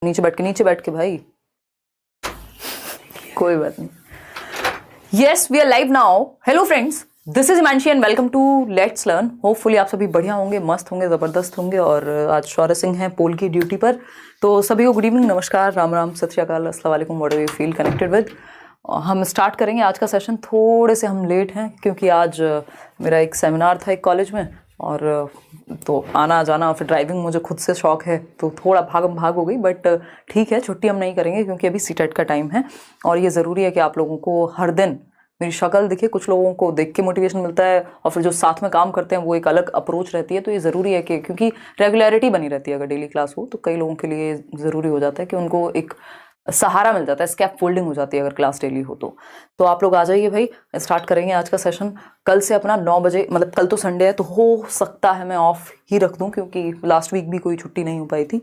नीचे बैठ के भाई, कोई बात नहीं। Yes, we are live now. Hello friends, this is Himanshi and welcome to let's learn. Hopefully आप सभी बढ़िया होंगे, मस्त होंगे, जबरदस्त होंगे। और आज शौर्य सिंह हैं पोल की ड्यूटी पर, तो सभी को गुड इवनिंग, नमस्कार, राम राम, सत श्री अकाल, अस्सलाम वालेकुम, what you feel connected with. हम स्टार्ट करेंगे आज का सेशन। थोड़े से हम लेट हैं क्योंकि आज मेरा एक सेमिनार था एक कॉलेज में, और तो आना जाना, फिर ड्राइविंग मुझे खुद से शौक है, तो थोड़ा भागम भाग हो गई। बट ठीक है, छुट्टी हम नहीं करेंगे क्योंकि अभी सीटेट का टाइम है और ये ज़रूरी है कि आप लोगों को हर दिन मेरी शक्ल दिखे। कुछ लोगों को देख के मोटिवेशन मिलता है और फिर जो साथ में काम करते हैं वो एक अलग अप्रोच रहती है। तो ये ज़रूरी है कि क्योंकि रेगुलरिटी बनी रहती है, अगर डेली क्लास हो तो कई लोगों के लिए ज़रूरी हो जाता है कि उनको एक सहारा मिल जाता है, स्कैप फोल्डिंग हो जाती है अगर क्लास डेली हो तो आप लोग आ जाइए भाई। स्टार्ट करेंगे आज का सेशन। कल से अपना 9 बजे, मतलब कल तो संडे है तो हो सकता है मैं ऑफ ही रख दूं क्योंकि लास्ट वीक भी कोई छुट्टी नहीं हो पाई थी,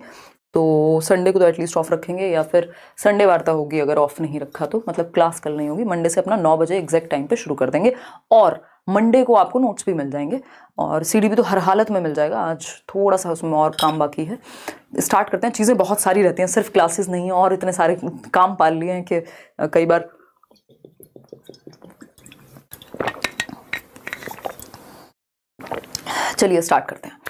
तो संडे को तो एटलीस्ट ऑफ रखेंगे, या फिर संडे वार्ता होगी अगर ऑफ नहीं रखा तो, मतलब क्लास कल नहीं होगी। मंडे से अपना 9 बजे एग्जैक्ट टाइम पे शुरू कर देंगे और मंडे को आपको नोट्स भी मिल जाएंगे और सीडी भी तो हर हालत में मिल जाएगा। आज थोड़ा सा उसमें और काम बाकी है। स्टार्ट करते हैं। चीज़ें बहुत सारी रहती हैं, सिर्फ क्लासेस नहीं है, और इतने सारे काम पाल लिए हैं कि कई बार चलिए स्टार्ट करते हैं।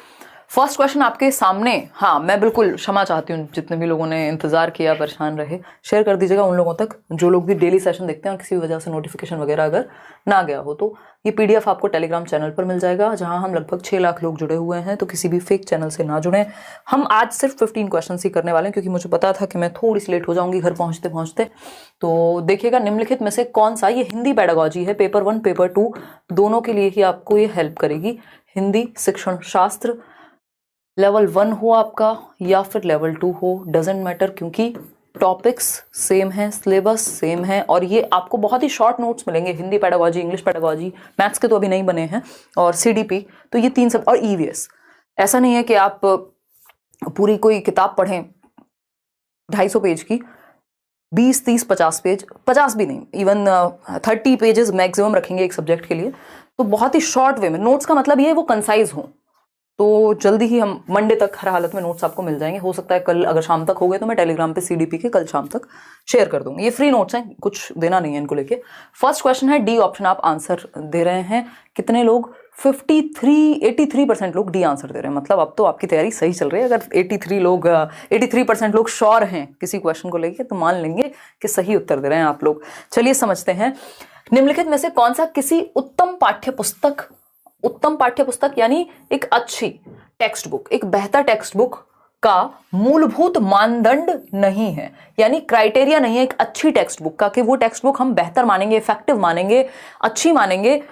फर्स्ट क्वेश्चन आपके सामने। हाँ, मैं बिल्कुल क्षमा चाहती हूँ जितने भी लोगों ने इंतजार किया, परेशान रहे। शेयर कर दीजिएगा उन लोगों तक जो लोग भी डेली सेशन देखते हैं और किसी वजह से नोटिफिकेशन वगैरह अगर ना गया हो तो ये पीडीएफ आपको टेलीग्राम चैनल पर मिल जाएगा, जहां हम लगभग 6 लाख लोग जुड़े हुए हैं। तो किसी भी फेक चैनल से ना जुड़ें। हम आज सिर्फ 15 क्वेश्चन ही करने वाले हैं क्योंकि मुझे पता था कि मैं थोड़ी सी लेट हो जाऊंगी घर पहुंचते पहुंचते। तो देखिएगा निम्नलिखित में से कौन सा, ये हिंदी पेडागॉजी है, पेपर 1 पेपर 2 दोनों के लिए ही आपको ये हेल्प करेगी। हिंदी शिक्षण शास्त्र, लेवल 1 हो आपका या फिर लेवल 2 हो, डजेंट मैटर, क्योंकि टॉपिक्स सेम है, सिलेबस सेम है और ये आपको बहुत ही शॉर्ट नोट्स मिलेंगे। Hindi pedagogy, English pedagogy, maths के तो अभी नहीं बने हैं, और सीडीपी, तो ये 3 सब, और ईवीएस। ऐसा नहीं है कि आप पूरी कोई किताब पढ़ें 250 पेज की, 20, 30, 50 पेज, 50 भी नहीं, इवन 30 पेजेस मैक्सिमम रखेंगे एक सब्जेक्ट के लिए। तो बहुत ही शॉर्ट वे में नोट्स का मतलब ये है वो कंसाइज हो। तो जल्दी ही हम मंडे तक हर हालत में नोट्स आपको मिल जाएंगे। हो सकता है कल अगर शाम तक हो गए तो मैं टेलीग्राम पे सीडीपी के कल शाम तक शेयर कर दूंगी। ये फ्री नोट्स हैं, कुछ देना नहीं है इनको लेके। फर्स्ट क्वेश्चन है डी ऑप्शन, आप आंसर दे रहे हैं। कितने लोग? 83% लोग डी आंसर दे रहे हैं। मतलब अब तो आपकी तैयारी सही चल रही है। अगर 83% लोग श्योर हैं किसी क्वेश्चन को लेके तो मान लेंगे कि सही उत्तर दे रहे हैं आप लोग। चलिए समझते हैं। निम्नलिखित में से कौन सा किसी उत्तम पाठ्य पुस्तक यानी एक अच्छी टेक्स्ट बुक, एक बेहतर टेक्स्ट बुक का मूलभूत मानदंड नहीं है, यानी क्राइटेरिया नहीं है एक अच्छी टेक्स्ट बुक का कि वो टेक्स्ट बुक हम बेहतर मानेंगे, इफेक्टिव मानेंगे, अच्छी मानेंगे।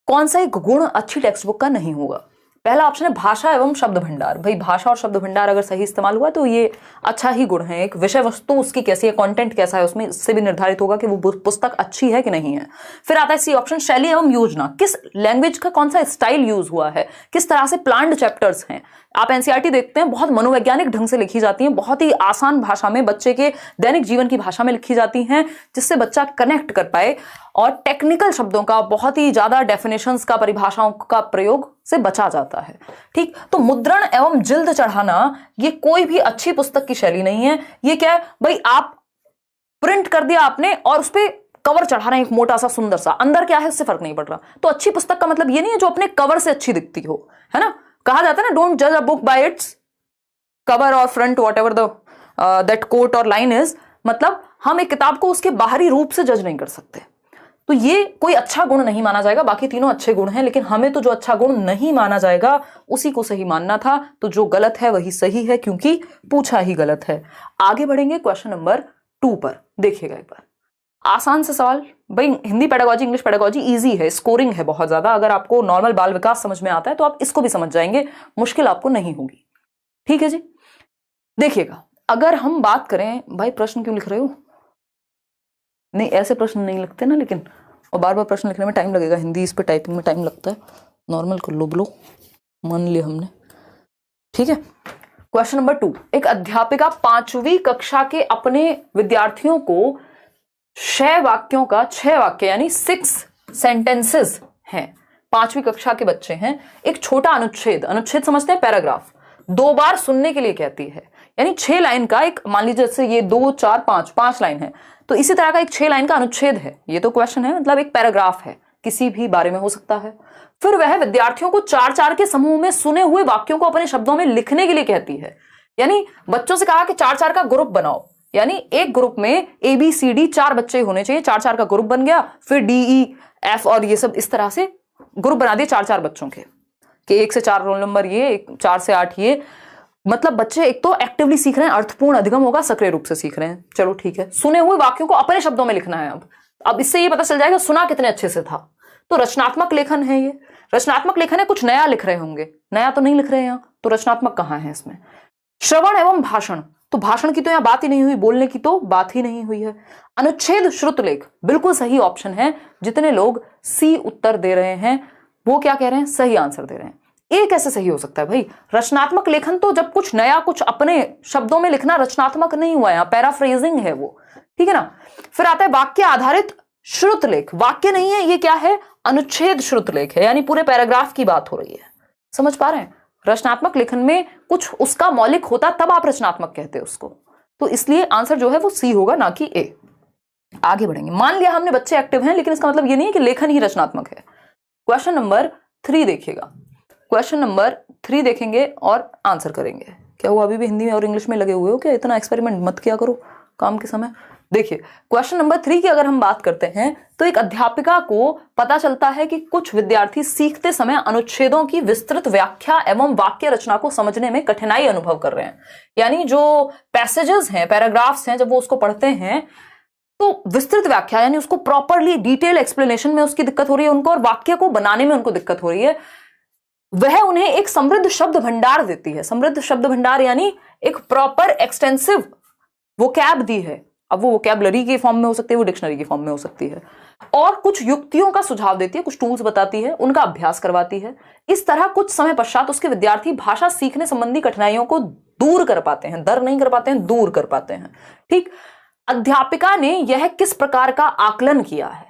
कौन सा एक गुण अच्छी टेक्स्ट बुक का नहीं होगा? पहला ऑप्शन है भाषा एवं शब्द भंडार। भाई भाषा और शब्द भंडार अगर सही इस्तेमाल हुआ तो ये अच्छा ही गुण है। एक विषय वस्तु उसकी कैसी है, कंटेंट कैसा है, उसमें इससे भी निर्धारित होगा कि वो पुस्तक अच्छी है कि नहीं है। फिर आता है सी ऑप्शन, शैली एवं योजना। किस लैंग्वेज का कौन सा स्टाइल यूज हुआ है, किस तरह से प्लान्ड चैप्टर्स हैं। आप एनसीईआरटी देखते हैं, बहुत मनोवैज्ञानिक ढंग से लिखी जाती हैं, बहुत ही आसान भाषा में, बच्चे के दैनिक जीवन की भाषा में लिखी जाती हैं, जिससे बच्चा कनेक्ट कर पाए। और टेक्निकल शब्दों का, बहुत ही ज्यादा डेफिनेशंस का, परिभाषाओं का प्रयोग से बचा जाता है। ठीक, तो मुद्रण एवं जिल्द चढ़ाना ये कोई भी अच्छी पुस्तक की शैली नहीं है। ये क्या है भाई, आप प्रिंट कर दिया आपने और उस पर कवर चढ़ा रहे हैं एक मोटा सा सुंदर सा, अंदर क्या है उससे फर्क नहीं पड़ रहा। तो अच्छी पुस्तक का मतलब ये नहीं है जो अपने कवर से अच्छी दिखती हो, है ना। कहा जाता है ना, डोंट जज a book by its cover और front, whatever that quote और लाइन इज। मतलब हम एक किताब को उसके बाहरी रूप से जज नहीं कर सकते। तो ये कोई अच्छा गुण नहीं माना जाएगा। बाकी तीनों अच्छे गुण हैं, लेकिन हमें तो जो अच्छा गुण नहीं माना जाएगा उसी को सही मानना था। तो जो गलत है वही सही है क्योंकि पूछा ही गलत है। आगे बढ़ेंगे क्वेश्चन नंबर 2 पर। देखिएगा एक बार, आसान से सवाल। भाई Hindi pedagogy, English pedagogy easy है, स्कोरिंग है बहुत ज्यादा। अगर आपको नॉर्मल बाल विकास समझ में आता है तो आप इसको भी समझ जाएंगे, मुश्किल आपको नहीं होगी। ठीक है जी। देखिएगा, अगर हम बात करें, भाई प्रश्न क्यों लिख रहे हो? नहीं, ऐसे प्रश्न नहीं लिखते ना, लेकिन और बार बार प्रश्न लिखने में टाइम लगेगा। हिंदी इस पे टाइपिंग में टाइम लगता है। नॉर्मल कर लो, ब्लो मान लिया हमने। ठीक है। क्वेश्चन नंबर 2, एक अध्यापिका 5वीं कक्षा के अपने विद्यार्थियों को 6 वाक्यों का 6 वाक्य यानी 6 सेंटेंसेस हैं। 5वीं कक्षा के बच्चे हैं। एक छोटा अनुच्छेद, अनुच्छेद समझते हैं, पैराग्राफ, 2 बार सुनने के लिए कहती है। यानी 6 लाइन का एक, मान लीजिए जैसे ये 2 4 5 लाइन है, तो इसी तरह का एक 6 लाइन का अनुच्छेद है। ये तो क्वेश्चन है, मतलब एक पैराग्राफ है, किसी भी बारे में हो सकता है। फिर वह विद्यार्थियों को 4-4 के समूह में सुने हुए वाक्यों को अपने शब्दों में लिखने के लिए कहती है। यानी बच्चों से कहा कि 4-4 का ग्रुप बनाओ, यानी एक ग्रुप में ABCD 4 बच्चे होने चाहिए, 4-4 का ग्रुप बन गया। फिर DEF और ये सब इस तरह से ग्रुप बना दिए 4-4 बच्चों के, कि 1 से 4 रोल नंबर ये, 4 से 8 ये। मतलब बच्चे एक तो एक्टिवली सीख रहे हैं, अर्थपूर्ण अधिगम होगा, सक्रिय रूप से सीख रहे हैं। चलो ठीक है, सुने हुए वाक्यों को अपने शब्दों में लिखना है। अब इससे ये पता चल जाएगा सुना कितने अच्छे से था। तो रचनात्मक लेखन है ये, रचनात्मक लेखन है, कुछ नया लिख रहे होंगे, नया तो नहीं लिख रहे हैं यहाँ, तो रचनात्मक कहाँ है इसमें। श्रवण एवं भाषण, तो भाषण की तो यहाँ बात ही नहीं हुई, बोलने की तो बात ही नहीं हुई है। अनुच्छेद श्रुतलेख बिल्कुल सही ऑप्शन है। जितने लोग C उत्तर दे रहे हैं वो क्या कह रहे हैं, सही आंसर दे रहे हैं। ए कैसे सही हो सकता है भाई, रचनात्मक लेखन तो जब कुछ नया, कुछ अपने शब्दों में लिखना रचनात्मक नहीं हुआ, यहाँ पैराफ्रेजिंग है वो, ठीक है ना। फिर आता है वाक्य आधारित श्रुतलेख, वाक्य नहीं है ये, क्या है, अनुच्छेद श्रुतलेख है, यानी पूरे पैराग्राफ की बात हो रही है। समझ पा रहे हैं, रचनात्मक लेखन में कुछ उसका मौलिक होता तब आप रचनात्मक कहते हैं उसको, तो इसलिए आंसर जो है वो C होगा, ना कि A। आगे बढ़ेंगे, मान लिया हमने बच्चे एक्टिव हैं, लेकिन इसका मतलब ये नहीं है कि लेखन ही रचनात्मक है। क्वेश्चन नंबर 3 देखिएगा, क्वेश्चन नंबर 3 देखेंगे और आंसर करेंगे। क्या हुआ, अभी भी हिंदी में और इंग्लिश में लगे हुए हो क्या, इतना एक्सपेरिमेंट मत किया करो काम के समय। देखिए क्वेश्चन नंबर 3 की अगर हम बात करते हैं तो एक अध्यापिका को पता चलता है कि कुछ विद्यार्थी सीखते समय अनुच्छेदों की विस्तृत व्याख्या एवं वाक्य रचना को समझने में कठिनाई अनुभव कर रहे हैं। यानी जो पैसेजेस हैं, पैराग्राफ्स हैं, जब वो उसको पढ़ते हैं तो विस्तृत व्याख्या यानी उसको प्रॉपरली डिटेल एक्सप्लेनेशन में उसकी दिक्कत हो रही है उनको, और वाक्य को बनाने में उनको दिक्कत हो रही है। वह उन्हें एक समृद्ध शब्द भंडार देती है। समृद्ध शब्द भंडार यानी एक प्रॉपर एक्सटेंसिव वोकैब दी है। अब वो वोकैबलरी के फॉर्म में हो सकती है, वो डिक्शनरी के फॉर्म में हो सकती है, और कुछ युक्तियों का सुझाव देती है, कुछ टूल्स बताती है, उनका अभ्यास करवाती है। इस तरह कुछ समय पश्चात उसके विद्यार्थी भाषा सीखने संबंधी कठिनाइयों को दूर कर पाते हैं, दर नहीं कर पाते हैं, दूर कर पाते हैं। ठीक, अध्यापिका ने यह किस प्रकार का आकलन किया है,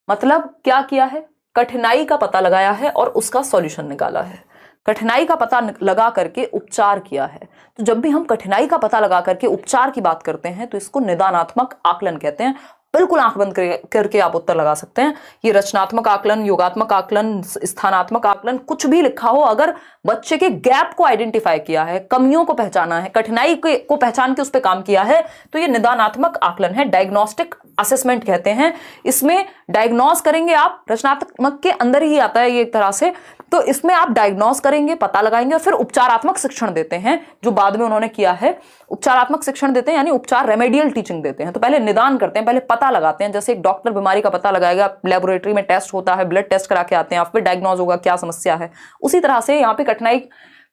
मतलब क्या किया है, कठिनाई का पता लगाया है और उसका सॉल्यूशन निकाला है। कठिनाई का पता लगा करके उपचार किया है। तो जब भी हम कठिनाई का पता लगा करके उपचार की बात करते हैं तो इसको निदानात्मक आकलन कहते हैं। बिल्कुल आंख बंद करके आप उत्तर लगा सकते हैं। ये रचनात्मक आकलन, योगात्मक आकलन, स्थानात्मक आकलन, कुछ भी लिखा हो, अगर बच्चे के गैप को आइडेंटिफाई किया है, कमियों को पहचाना है, कठिनाई को पहचान के उस पर काम किया है, तो ये निदानात्मक आकलन है। डायग्नोस्टिक असेसमेंट कहते हैं। इसमें डायग्नोस करेंगे आप, रचनात्मक के अंदर ही आता है ये एक तरह से। तो इसमें आप डायग्नोस करेंगे, पता लगाएंगे और फिर उपचारात्मक शिक्षण देते हैं, जो बाद में उन्होंने किया है। उपचारात्मक शिक्षण देते हैं यानी उपचार, रेमेडियल टीचिंग देते हैं। तो पहले निदान करते हैं, पहले पता लगाते हैं। जैसे एक डॉक्टर बीमारी का पता लगाएगा, लेबोरेटरी में टेस्ट होता है, ब्लड टेस्ट करा के आते हैं, फिर डायग्नोज होगा क्या समस्या है। उसी तरह से यहाँ पे कठिनाई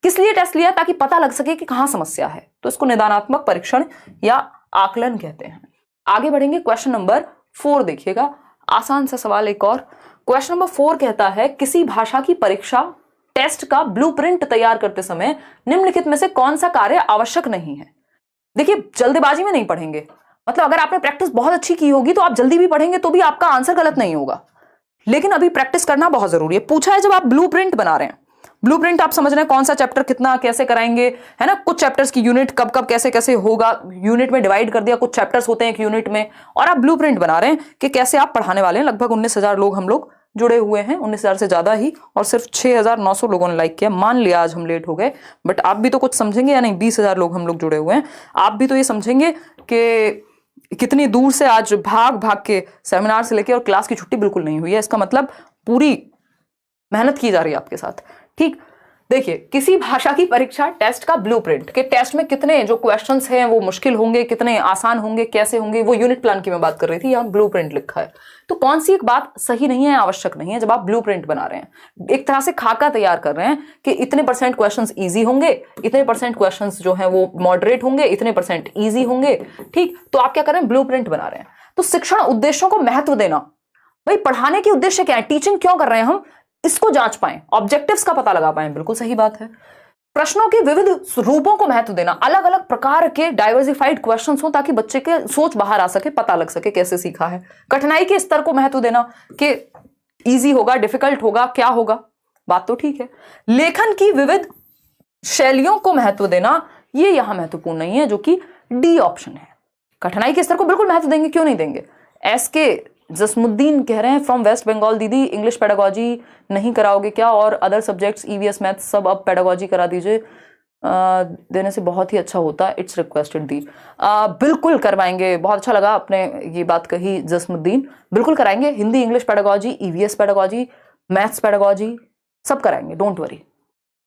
किस लिए टेस्ट लिया, ताकि पता लग सके कि कहाँ समस्या है। तो इसको निदानात्मक परीक्षण या आकलन कहते हैं। आगे बढ़ेंगे, क्वेश्चन नंबर 4 देखिएगा, आसान सा सवाल एक और। क्वेश्चन नंबर 4 कहता है, किसी भाषा की परीक्षा टेस्ट का ब्लूप्रिंट तैयार करते समय निम्नलिखित में से कौन सा कार्य आवश्यक नहीं है। देखिए जल्दबाजी में नहीं पढ़ेंगे, मतलब अगर आपने प्रैक्टिस बहुत अच्छी की होगी तो आप जल्दी भी पढ़ेंगे तो भी आपका आंसर गलत नहीं होगा, लेकिन अभी प्रैक्टिस करना बहुत जरूरी है। पूछा है जब आप ब्लूप्रिंट बना रहे हैं, ब्लूप्रिंट आप समझ रहे हैं कौन सा चैप्टर कितना कैसे कराएंगे, है ना। कुछ चैप्टर्स की यूनिट कब कब कैसे कैसे होगा, यूनिट में डिवाइड कर दिया, कुछ चैप्टर्स होते हैं एक यूनिट में, और आप ब्लूप्रिंट बना रहे हैं कि कैसे आप पढ़ाने वाले हैं। लगभग 19,000 लोग हम लोग जुड़े हुए हैं, 19,000 से ज्यादा ही, और सिर्फ 6,900 लोगों ने लाइक किया। मान लिया आज हम लेट हो गए, बट आप भी तो कुछ समझेंगे या नहीं। 20,000 लोग हम लोग जुड़े हुए हैं, आप भी तो ये समझेंगे कि कितनी दूर से आज भाग भाग के सेमिनार से लेके और क्लास की छुट्टी बिल्कुल नहीं हुई है। इसका मतलब पूरी मेहनत की जा रही है आपके साथ। ठीक, देखिए किसी भाषा की परीक्षा टेस्ट का ब्लूप्रिंट, के टेस्ट में कितने जो क्वेश्चंस हैं वो मुश्किल होंगे, कितने आसान होंगे, कैसे होंगे, वो यूनिट प्लान की मैं बात कर रही थी, यहाँ ब्लूप्रिंट लिखा है। तो कौन सी एक बात सही नहीं है, आवश्यक नहीं है जब आप ब्लूप्रिंट बना रहे हैं, एक तरह से खाका तैयार कर रहे हैं कि इतने % क्वेश्चंस इजी होंगे, इतने % क्वेश्चंस जो हैं वो मॉडरेट होंगे, इतने % इजी होंगे। ठीक, तो आप क्या कर रहे हैं, ब्लूप्रिंट बना रहे हैं। तो शिक्षण उद्देश्यों को महत्व देना, भाई पढ़ाने के उद्देश्य क्या है, टीचिंग क्यों कर रहे हैं हम, इसको जांच पाएं, ऑब्जेक्टिव्स का पता लगा पाएं, बिल्कुल सही बात है। प्रश्नों के विविध रूपों को महत्व देना, अलग अलग प्रकार के डाइवर्सिफाइड क्वेश्चंस हो ताकि बच्चे के सोच बाहर आ सके, पता लग सके कैसे सीखा है। कठिनाई के स्तर को महत्व देना कि इजी होगा, डिफिकल्ट होगा, क्या होगा, बात तो ठीक है। लेखन की विविध शैलियों को महत्व देना ये यहां महत्वपूर्ण नहीं है, जो कि डी ऑप्शन है। कठिनाई के स्तर को बिल्कुल महत्व देंगे, क्यों नहीं देंगे। एसके जसमुद्दीन कह रहे हैं फ्रॉम वेस्ट बंगाल, दीदी इंग्लिश पेडागोजी नहीं कराओगे क्या, और अदर सब्जेक्ट्स ईवीएस मैथ सब अब पेडागोजी करा दीजिए, देने से बहुत ही अच्छा होता है, इट्स रिक्वेस्टेड दी। बिल्कुल करवाएंगे, बहुत अच्छा लगा आपने ये बात कही जसमुद्दीन, बिल्कुल कराएंगे। Hindi English pedagogy, EVS pedagogy, maths pedagogy सब कराएंगे, डोंट वरी।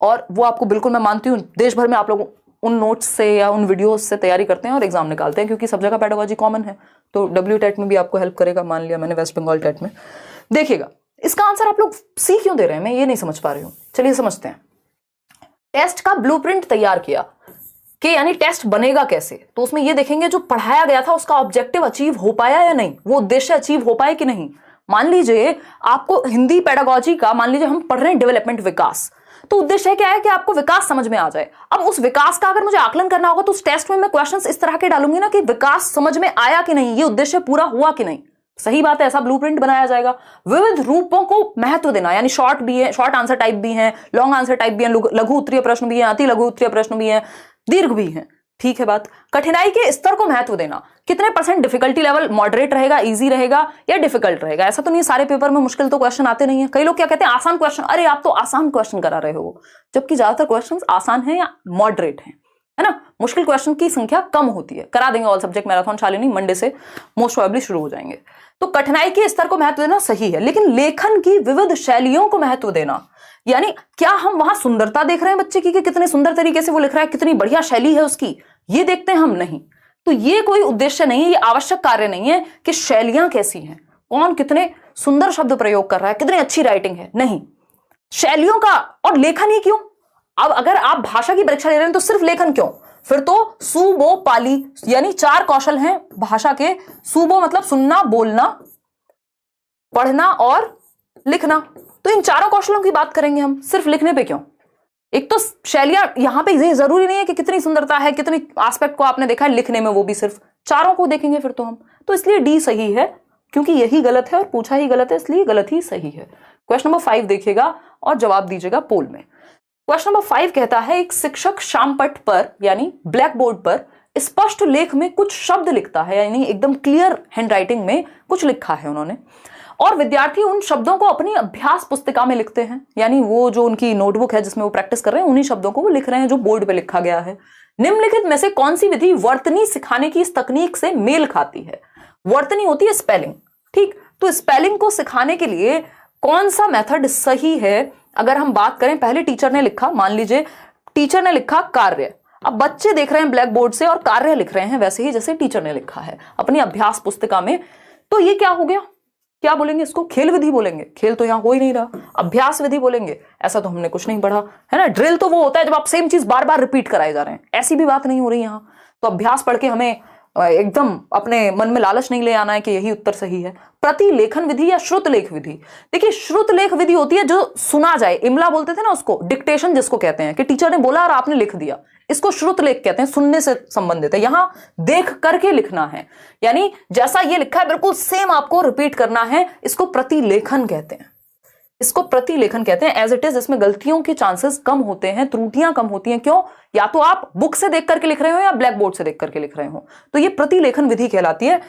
और वो आपको बिल्कुल मैं मानती हूँ, देश भर में आप लोग उन नोट्स से या उन वीडियोस से तैयारी करते हैं और एग्जाम निकालते हैं, क्योंकि सब जगह पेडागोजी कॉमन है, तो WTET में भी आपको हेल्प करेगा। मान लिया मैंने वेस्ट बंगाल टेट में। देखिएगा इसका आंसर आप लोग सी क्यों दे रहे हैं, मैं ये नहीं समझ पा रही हूँ। चलिए समझते हैं। टेस्ट का ब्लूप्रिंट तैयार किया कि यानी टेस्ट बनेगा कैसे, तो उसमें ये देखेंगे जो पढ़ाया गया था उसका ऑब्जेक्टिव अचीव हो पाया या नहीं, वो उद्देश्य अचीव हो पाए कि नहीं। मान लीजिए आपको हिंदी पेडागोजी का, मान लीजिए हम पढ़ रहे हैं डेवलपमेंट, विकास, तो उद्देश्य क्या है कि आपको विकास समझ में आ जाए। अब उस विकास का अगर मुझे आकलन करना होगा तो उस टेस्ट में मैं क्वेश्चंस इस तरह के डालूंगी ना कि विकास समझ में आया कि नहीं, ये उद्देश्य पूरा हुआ कि नहीं। सही बात है, ऐसा ब्लूप्रिंट बनाया जाएगा। विविध रूपों को महत्व देना, यानी शॉर्ट भी है, शॉर्ट आंसर टाइप भी है, लॉन्ग आंसर टाइप भी है, लघु उत्तरीय प्रश्न भी है, अति लघु उत्तरीय प्रश्न भी है, दीर्घ भी है। ठीक है बात। क्वेश्चन के स्तर को महत्व देना, कितने % डिफिकल्टी लेवल, मॉडरेट रहेगा, इजी रहेगा या डिफिकल्ट रहेगा। ऐसा तो नहीं सारे पेपर में मुश्किल तो क्वेश्चन आते नहीं है। कई लोग क्या कहते हैं आसान क्वेश्चन, अरे आप तो आसान क्वेश्चन करा रहे हो, जबकि ज्यादातर क्वेश्चन आसान है या मॉडरेट है ना। मुश्किल क्वेश्चन की संख्या कम होती है। करा देंगे all subject marathon Shalini, Monday से मोस्ट प्रोबेबली शुरू हो जाएंगे। तो कठिनाई के स्तर को महत्व देना सही है, लेकिन लेखन की विविध शैलियों को महत्व देना, यानी क्या हम वहां सुंदरता देख रहे हैं बच्चे की कि कितने सुंदर तरीके से वो लिख रहा है, कितनी बढ़िया शैली है उसकी, ये देखते हैं हम नहीं। तो ये कोई उद्देश्य नहीं है, ये आवश्यक कार्य नहीं है कि शैलियां कैसी हैं, कौन कितने सुंदर शब्द प्रयोग कर रहा है, कितनी अच्छी राइटिंग है, नहीं। शैलियों का और लेखन ही क्यों। अब अगर आप भाषा की परीक्षा ले रहे हैं तो सिर्फ लेखन क्यों, फिर तो सुबो पाली, यानी 4 कौशल हैं भाषा के। सुबो मतलब सुनना, बोलना, पढ़ना और लिखना, तो इन 4 कौशलों की बात करेंगे हम, सिर्फ लिखने पे क्यों। एक तो शैलियां यहां पे ये जरूरी नहीं है कि कितनी सुंदरता है, कितनी एस्पेक्ट को आपने देखा है लिखने में, वो भी सिर्फ 4 को देखेंगे फिर तो हम। तो इसलिए डी सही है, क्योंकि यही गलत है और पूछा ही गलत है, इसलिए गलत ही सही है। क्वेश्चन नंबर 5 देखिएगा और जवाब दीजिएगा पोल में। क्वेश्चन नंबर 5 कहता है एक शिक्षक शामपट पर यानी ब्लैक बोर्ड पर स्पष्ट लेख में कुछ शब्द लिखता है, यानी एकदम क्लियर हैंडराइटिंग में कुछ लिखा है उन्होंने, और विद्यार्थी उन शब्दों को अपनी अभ्यास पुस्तिका में लिखते हैं, यानी वो जो उनकी नोटबुक है जिसमें वो प्रैक्टिस कर रहे हैं, उन्हीं शब्दों को वो लिख रहे हैं जो बोर्ड पे लिखा गया है। निम्नलिखित में से कौन सी विधि वर्तनी सिखाने की इस तकनीक से मेल खाती है। वर्तनी होती है स्पेलिंग, ठीक, तो स्पेलिंग को सिखाने के लिए कौन सा मेथड सही है। अगर हम बात करें, पहले टीचर ने लिखा, मान लीजिए टीचर ने लिखा कार्य, अब बच्चे देख रहे हैं ब्लैक बोर्ड से और कार्य लिख रहे हैं वैसे ही जैसे टीचर ने लिखा है अपनी अभ्यास पुस्तिका में, तो ये क्या हो गया, क्या बोलेंगे इसको, खेल विधि बोलेंगे। खेल तो यहां हो ही नहीं रहा, अभ्यास विधि बोलेंगे, ऐसा तो हमने कुछ नहीं पढ़ा है ना। ड्रिल तो वो होता है जब आप सेम चीज बार बार रिपीट कराए जा रहे हैं, ऐसी भी बात नहीं हो रही यहां। तो अभ्यास पढ़ के हमें एकदम अपने मन में लालच नहीं ले आना है कि यही उत्तर सही है। प्रतिलेखन विधि या श्रुत लेख विधि, देखिए श्रुत लेख विधि होती है जो सुना जाए, इमला बोलते थे ना उसको, डिक्टेशन जिसको कहते हैं कि टीचर ने बोला और आपने लिख दिया, इसको श्रुत लेख कहते हैं, सुनने से संबंधित है। यहां देख करके लिखना है, यानी जैसा ये लिखा है बिल्कुल सेम आपको रिपीट करना है, इसको प्रतिलेखन कहते हैं। इसको प्रतिलेखन कहते हैं एज इट इज, इसमें गलतियों के चांसेस कम होते हैं, त्रुटियां कम होती हैं। क्यों, या तो आप बुक से देख करके लिख रहे हो या ब्लैक बोर्ड से देख करके लिख रहे हो, तो ये प्रतिलेखन विधि कहलाती है।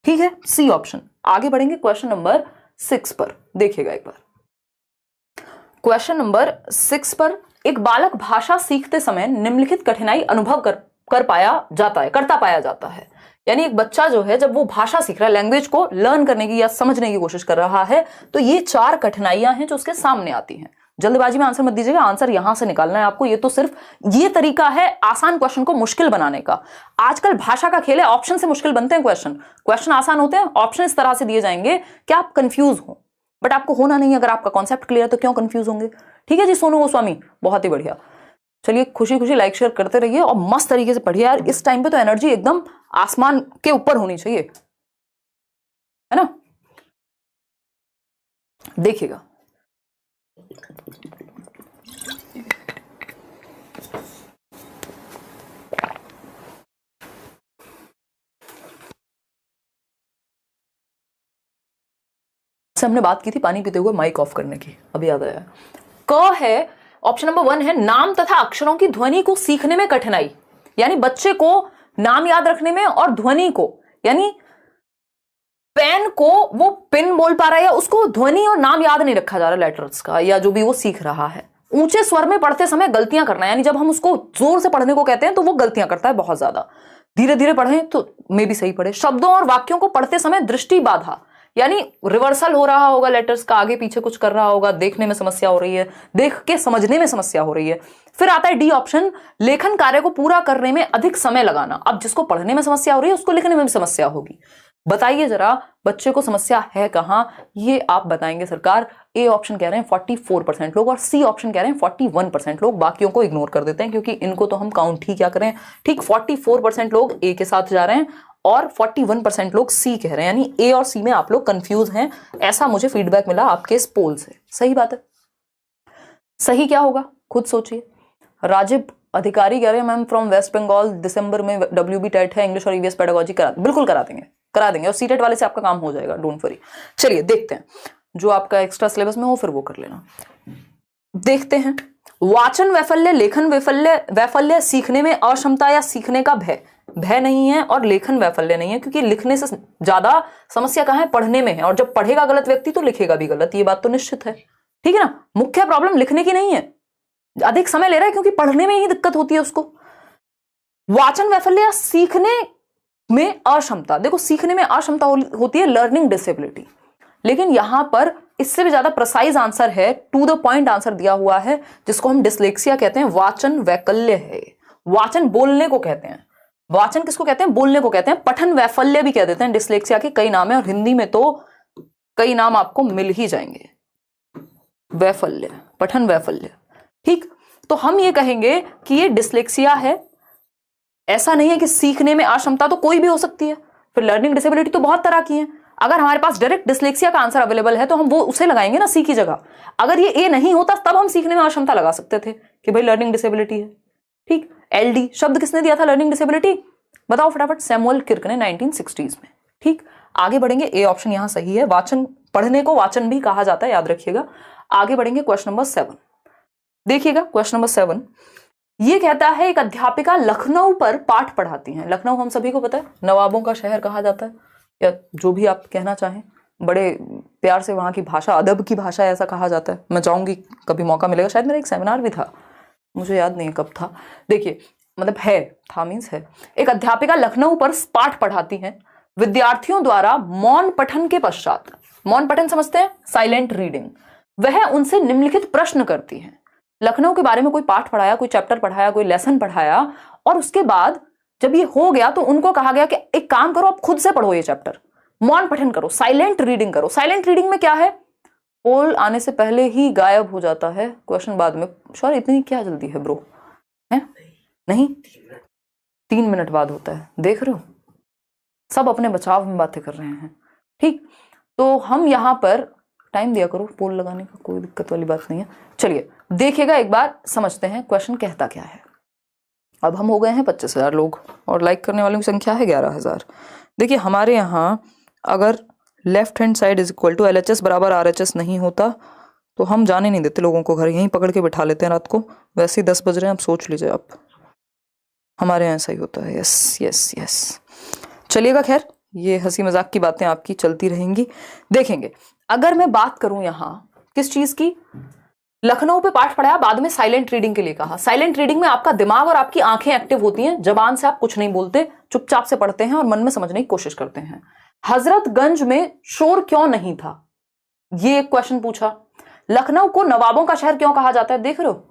ठीक है, सी ऑप्शन। आगे बढ़ेंगे क्वेश्चन नंबर 6 पर, देखिएगा एक बार। क्वेश्चन नंबर 6 पर, एक बालक भाषा सीखते समय निम्नलिखित कठिनाई अनुभव करता पाया जाता है। यानी एक बच्चा जो है जब वो भाषा सीख रहा है, लैंग्वेज को लर्न करने की या समझने की कोशिश कर रहा है, तो ये 4 कठिनाइयां हैं जो उसके सामने आती हैं। जल्दबाजी में आंसर मत दीजिएगा, आंसर यहां से निकालना है आपको। ये तो सिर्फ ये तरीका है आसान क्वेश्चन को मुश्किल बनाने का। आजकल भाषा का खेल है, ऑप्शन से मुश्किल बनते हैं क्वेश्चन आसान होते हैं, ऑप्शन इस तरह से दिए जाएंगे कि आप कंफ्यूज हो, बट आपको होना नहीं। अगर आपका कॉन्सेप्ट क्लियर है तो क्यों कंफ्यूज होंगे। ठीक है जी सोनू गोस्वामी, बहुत ही बढ़िया। चलिए खुशी खुशी लाइक शेयर करते रहिए और मस्त तरीके से पढ़िए यार। इस टाइम पे तो एनर्जी एकदम आसमान के ऊपर होनी चाहिए, है ना। देखिएगा, हमने बात की थी पानी पीते हुए माइक ऑफ करने की, अभी याद आया। क है ऑप्शन नंबर 1 है नाम तथा अक्षरों की ध्वनि को सीखने में कठिनाई। यानी बच्चे को नाम याद रखने में और ध्वनि को, यानी पेन को वो पिन बोल पा रहा है या उसको ध्वनि और नाम याद नहीं रखा जा रहा लेटर्स का, या जो भी वो सीख रहा है। ऊंचे स्वर में पढ़ते समय गलतियां करना, यानी जब हम उसको जोर से पढ़ने को कहते हैं तो वो गलतियां करता है बहुत ज्यादा। धीरे धीरे पढ़ें तो मे भी सही पढ़े। शब्दों और वाक्यों को पढ़ते समय दृष्टि बाधा, यानी रिवर्सल हो रहा होगा लेटर्स का, आगे पीछे कुछ कर रहा होगा, देखने में समस्या हो रही है, देख के समझने में समस्या हो रही है। फिर आता है डी ऑप्शन, लेखन कार्य को पूरा करने में अधिक समय लगाना। अब जिसको पढ़ने में समस्या हो रही है उसको लिखने में भी समस्या होगी। बताइए जरा बच्चे को समस्या है कहां, ये आप बताएंगे सरकार। ए ऑप्शन कह रहे हैं 44% लोग और सी ऑप्शन कह रहे हैं 41% लोग। बाकियों को इग्नोर कर देते हैं क्योंकि इनको तो हम काउंट ही क्या करें। ठीक, 44% लोग ए के साथ जा रहे हैं और 41% लोग सी कह रहे हैं, यानी ए और सी में आप लोग कंफ्यूज हैं, ऐसा मुझे फीडबैक मिला आपके इस पोल से। सही बात है। सही क्या होगा खुद सोचिए। राजीव अधिकारी कह रहे हैं मैम फ्रॉम वेस्ट बंगाल, दिसंबर में WB टेट है, इंग्लिश और ईवीएस पेडागोजी बिल्कुल करा देंगे और सीटेट वाले से आपका काम हो जाएगा, डोंट वरी। चलिए देखते हैं, जो आपका एक्स्ट्रा सिलेबस में हो फिर वो कर लेना। देखते हैं, वाचन वैफल्य, लेखन वैफल्य सीखने में अक्षमता या सीखने का भय नहीं है और लेखन वैफल्य नहीं है, क्योंकि लिखने से ज्यादा समस्या कहां है, पढ़ने में है। और जब पढ़ेगा गलत व्यक्ति तो लिखेगा भी गलत, ये बात तो निश्चित है। ठीक है ना, मुख्य प्रॉब्लम लिखने की नहीं है, अधिक समय ले रहा है क्योंकि पढ़ने में ही दिक्कत होती है उसको। वाचन वैफल्य या सीखने में अक्षमता, देखो सीखने में अक्षमता होती है लर्निंग डिसेबिलिटी, लेकिन यहां पर इससे भी ज्यादा प्रिसाइज आंसर है, टू द पॉइंट आंसर दिया हुआ है, जिसको हम डिस्लेक्सिया कहते हैं। वाचन वैकल्य है, वाचन बोलने को कहते हैं। वाचन किसको कहते हैं, बोलने को कहते हैं। पठन वैफल्य भी कह देते हैं, डिस्लेक्सिया के कई नाम है और हिंदी में तो कई नाम आपको मिल ही जाएंगे। वैफल्य, पठन वैफल्य। ठीक, तो हम ये कहेंगे कि ये डिस्लेक्सिया है, ऐसा नहीं है कि सीखने में अक्षमता तो कोई भी हो सकती है। फिर लर्निंग डिसेबिलिटी तो बहुत तरह की है। अगर हमारे पास डायरेक्ट डिस्लेक्सिया का आंसर अवेलेबल है तो हम वो उसे लगाएंगे ना सी की जगह। अगर ये ए नहीं होता तब हम सीखने में अक्षमता लगा सकते थे कि भाई लर्निंग डिसेबिलिटी है। ठीक, LD शब्द किसने दिया था लर्निंग डिसेबिलिटी, बताओ फटाफट, सैमुअल किर्क ने 1960s में। ठीक, आगे बढ़ेंगे, ए ऑप्शन यहां सही है। वाचन, पढ़ने को वाचन भी कहा जाता है, याद रखिएगा। आगे बढ़ेंगे क्वेश्चन नंबर 7। देखिएगा क्वेश्चन नंबर 7 ये कहता है, एक अध्यापिका लखनऊ पर पाठ पढ़ाती हैं। लखनऊ हम सभी को पता है नवाबों का शहर कहा जाता है, या जो भी आप कहना चाहें, बड़े प्यार से वहां की भाषा, अदब की भाषा ऐसा कहा जाता है। मैं चाहूंगी कभी मौका मिलेगा, शायद मेरा एक सेमिनार भी था, मुझे याद नहीं कब था। देखिए मतलब था मीन्स है। एक अध्यापिका लखनऊ पर पाठ पढ़ाती हैं, विद्यार्थियों द्वारा मौन पठन के पश्चात, मौन पठन समझते हैं, साइलेंट रीडिंग, वह उनसे निम्नलिखित प्रश्न करती है। लखनऊ के बारे में कोई पाठ पढ़ाया, कोई चैप्टर पढ़ाया, कोई लेसन पढ़ाया, और उसके बाद जब ये हो गया तो उनको कहा गया कि एक काम करो, आप खुद से पढ़ो ये चैप्टर, मौन पठन करो, साइलेंट रीडिंग करो। साइलेंट रीडिंग में क्या है, पोल आने से पहले ही गायब हो जाता है, क्वेश्चन बाद में। सॉरी, इतनी क्या जल्दी है ब्रो, है नहीं, 3 मिनट बाद होता है, देख रहे हो, सब अपने बचाव में बातें कर रहे हैं। ठीक, तो हम यहां पर टाइम दिया करो पोल लगाने का, कोई दिक्कत वाली बात नहीं है। चलिए देखिएगा, एक बार समझते हैं क्वेश्चन कहता क्या है। अब हम हो गए हैं 25,000 लोग और लाइक करने वालों की संख्या है 11,000। देखिए हमारे यहाँ अगर left hand side is equal to LHS बराबर RHS नहीं होता तो हम जाने नहीं देते लोगों को घर, यहीं पकड़ के बिठा लेते हैं रात को। वैसे ही 10 बज रहे हैं, अब सोच लीजिए आप, हमारे यहाँ ऐसा ही होता है। यस यस यस, चलिएगा, खैर ये हंसी मजाक की बातें आपकी चलती रहेंगी। देखेंगे, अगर मैं बात करूं यहाँ किस चीज की, लखनऊ पे पाठ पढ़ाया, बाद में साइलेंट रीडिंग के लिए कहा। साइलेंट रीडिंग में आपका दिमाग और आपकी आंखें एक्टिव होती हैं, जबान से आप कुछ नहीं बोलते, चुपचाप से पढ़ते हैं और मन में समझने की कोशिश करते हैं। हजरतगंज में शोर क्यों नहीं था, ये एक क्वेश्चन पूछा। लखनऊ को नवाबों का शहर क्यों कहा जाता है, देख रहे हो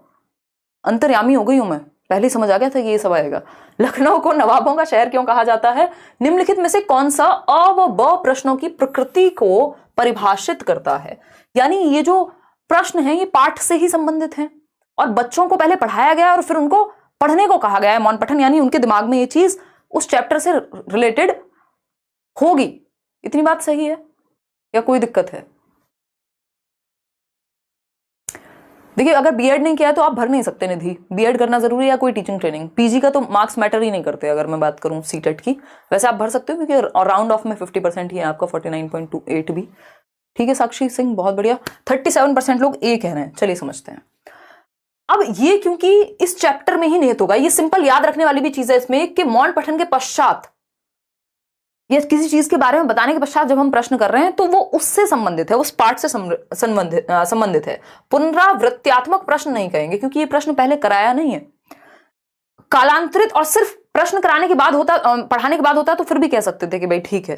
अंतर्यामी हो गई हूं मैं, पहले ही समझ आ गया था ये सब आएगा। लखनऊ को नवाबों का शहर क्यों कहा जाता है, निम्नलिखित में से कौन सा अ व ब प्रश्नों की प्रकृति को परिभाषित करता है। यानी ये जो प्रश्न है ये पाठ से ही संबंधित हैं और बच्चों को पहले पढ़ाया गया और फिर उनको पढ़ने को कहा गया है, मौन पठन, यानी उनके दिमाग में ये चीज उस चैप्टर से रिलेटेड होगी। इतनी बात सही है या कोई दिक्कत है? देखिए अगर बीएड नहीं किया है तो आप भर नहीं सकते निधि, बीएड करना जरूरी है या कोई टीचिंग ट्रेनिंग। पीजी का तो मार्क्स मैटर ही नहीं करते अगर मैं बात करूं सीटेट की। वैसे आप भर सकते हो क्योंकि राउंड ऑफ में 50% ही है आपका, 49.28 भी। ठीक है साक्षी सिंह, बहुत बढ़िया। 37% लोग ए कह रहे हैं। चलिए समझते हैं। अब ये क्योंकि इस चैप्टर में ही निहित होगा, ये सिंपल याद रखने वाली भी चीज है इसमें कि मौन पठन के पश्चात या किसी चीज के बारे में बताने के पश्चात जब हम प्रश्न कर रहे हैं तो वो उससे संबंधित है, उस पार्ट से संबंधित है। पुनरावृत्त्यात्मक प्रश्न नहीं कहेंगे क्योंकि ये प्रश्न पहले कराया नहीं है। कालांतरित और सिर्फ प्रश्न कराने के बाद होता, पढ़ाने के बाद होता तो फिर भी कह सकते थे कि भाई ठीक है।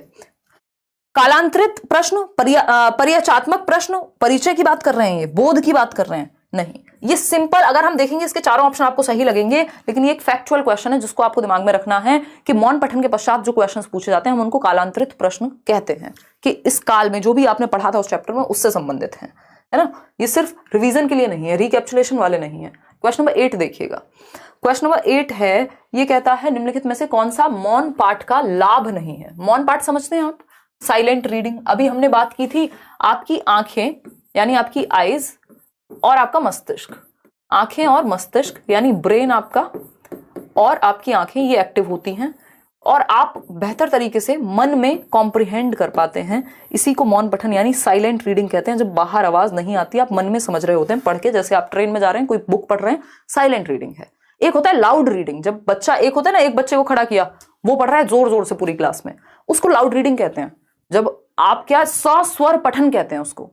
कालांतरित प्रश्न, परिचयात्मक प्रश्न, परिचय की बात कर रहे हैं, ये बोध की बात कर रहे हैं, नहीं। ये सिंपल, अगर हम देखेंगे इसके चारों ऑप्शन आपको सही लगेंगे, लेकिन ये एक फैक्चुअल क्वेश्चन है जिसको आपको दिमाग में रखना है कि मौन पठन के पश्चात जो क्वेश्चंस पूछे जाते हैं हम उनको कालांतरित प्रश्न कहते हैं, कि इस काल में जो भी आपने पढ़ा था उस चैप्टर में उससे संबंधित है ना। ये सिर्फ रिवीजन के लिए नहीं है, रिकैप्चुलेशन वाले नहीं है। क्वेश्चन नंबर 8 देखिएगा। क्वेश्चन नंबर 8 है, ये कहता है निम्नलिखित में से कौन सा मौन पाठ का लाभ नहीं है। मौन पाठ समझते हैं आप, साइलेंट रीडिंग। अभी हमने बात की थी आपकी आंखें यानी आपकी आईज और आपका मस्तिष्क, आंखें और मस्तिष्क यानी ब्रेन आपका और आपकी आंखें ये एक्टिव होती हैं और आप बेहतर तरीके से मन में कॉम्प्रिहेंड कर पाते हैं। इसी को मौन पठन यानी साइलेंट रीडिंग कहते हैं। जब बाहर आवाज नहीं आती, आप मन में समझ रहे होते हैं पढ़ के, जैसे आप ट्रेन में जा रहे हैं कोई बुक पढ़ रहे हैं, साइलेंट रीडिंग है। एक होता है लाउड रीडिंग, जब बच्चा, एक होता है ना एक बच्चे को खड़ा किया, वो पढ़ रहा है जोर जोर से पूरी क्लास में, उसको लाउड रीडिंग कहते हैं। जब आप क्या सस्वर पठन कहते हैं उसको,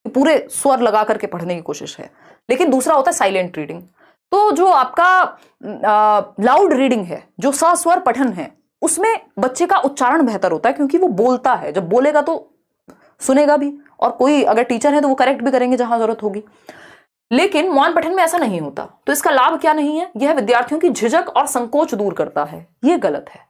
पूरे स्वर लगा करके पढ़ने की कोशिश है। लेकिन दूसरा होता है साइलेंट रीडिंग। तो जो आपका लाउड रीडिंग है, जो सस्वर पठन है, उसमें बच्चे का उच्चारण बेहतर होता है क्योंकि वो बोलता है। जब बोलेगा तो सुनेगा भी, और कोई अगर टीचर है तो वो करेक्ट भी करेंगे जहां जरूरत होगी। लेकिन मौन पठन में ऐसा नहीं होता। तो इसका लाभ क्या नहीं है? यह विद्यार्थियों की झिझक और संकोच दूर करता है। यह गलत है,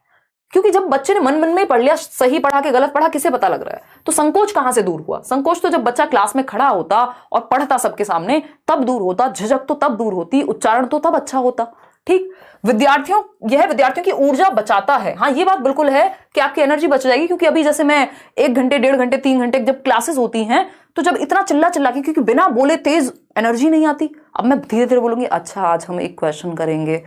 क्योंकि जब बच्चे ने मन में पढ़ लिया, सही पढ़ा के गलत पढ़ा किसे पता लग रहा है? तो संकोच कहां से दूर हुआ? संकोच तो जब बच्चा क्लास में खड़ा होता और पढ़ता सबके सामने तब दूर होता, झिझक तो तब दूर होती, उच्चारण तो तब अच्छा होता। ठीक, यह विद्यार्थियों की ऊर्जा बचाता है। हाँ, ये बात बिल्कुल है कि आपकी एनर्जी बच जाएगी, क्योंकि अभी जैसे मैं 1 घंटे, 1.5 घंटे, 3 घंटे जब क्लासेस होती हैं, तो जब इतना चिल्ला के, क्योंकि बिना बोले तेज एनर्जी नहीं आती। अब मैं धीरे धीरे बोलूंगी, अच्छा आज हम एक क्वेश्चन करेंगे,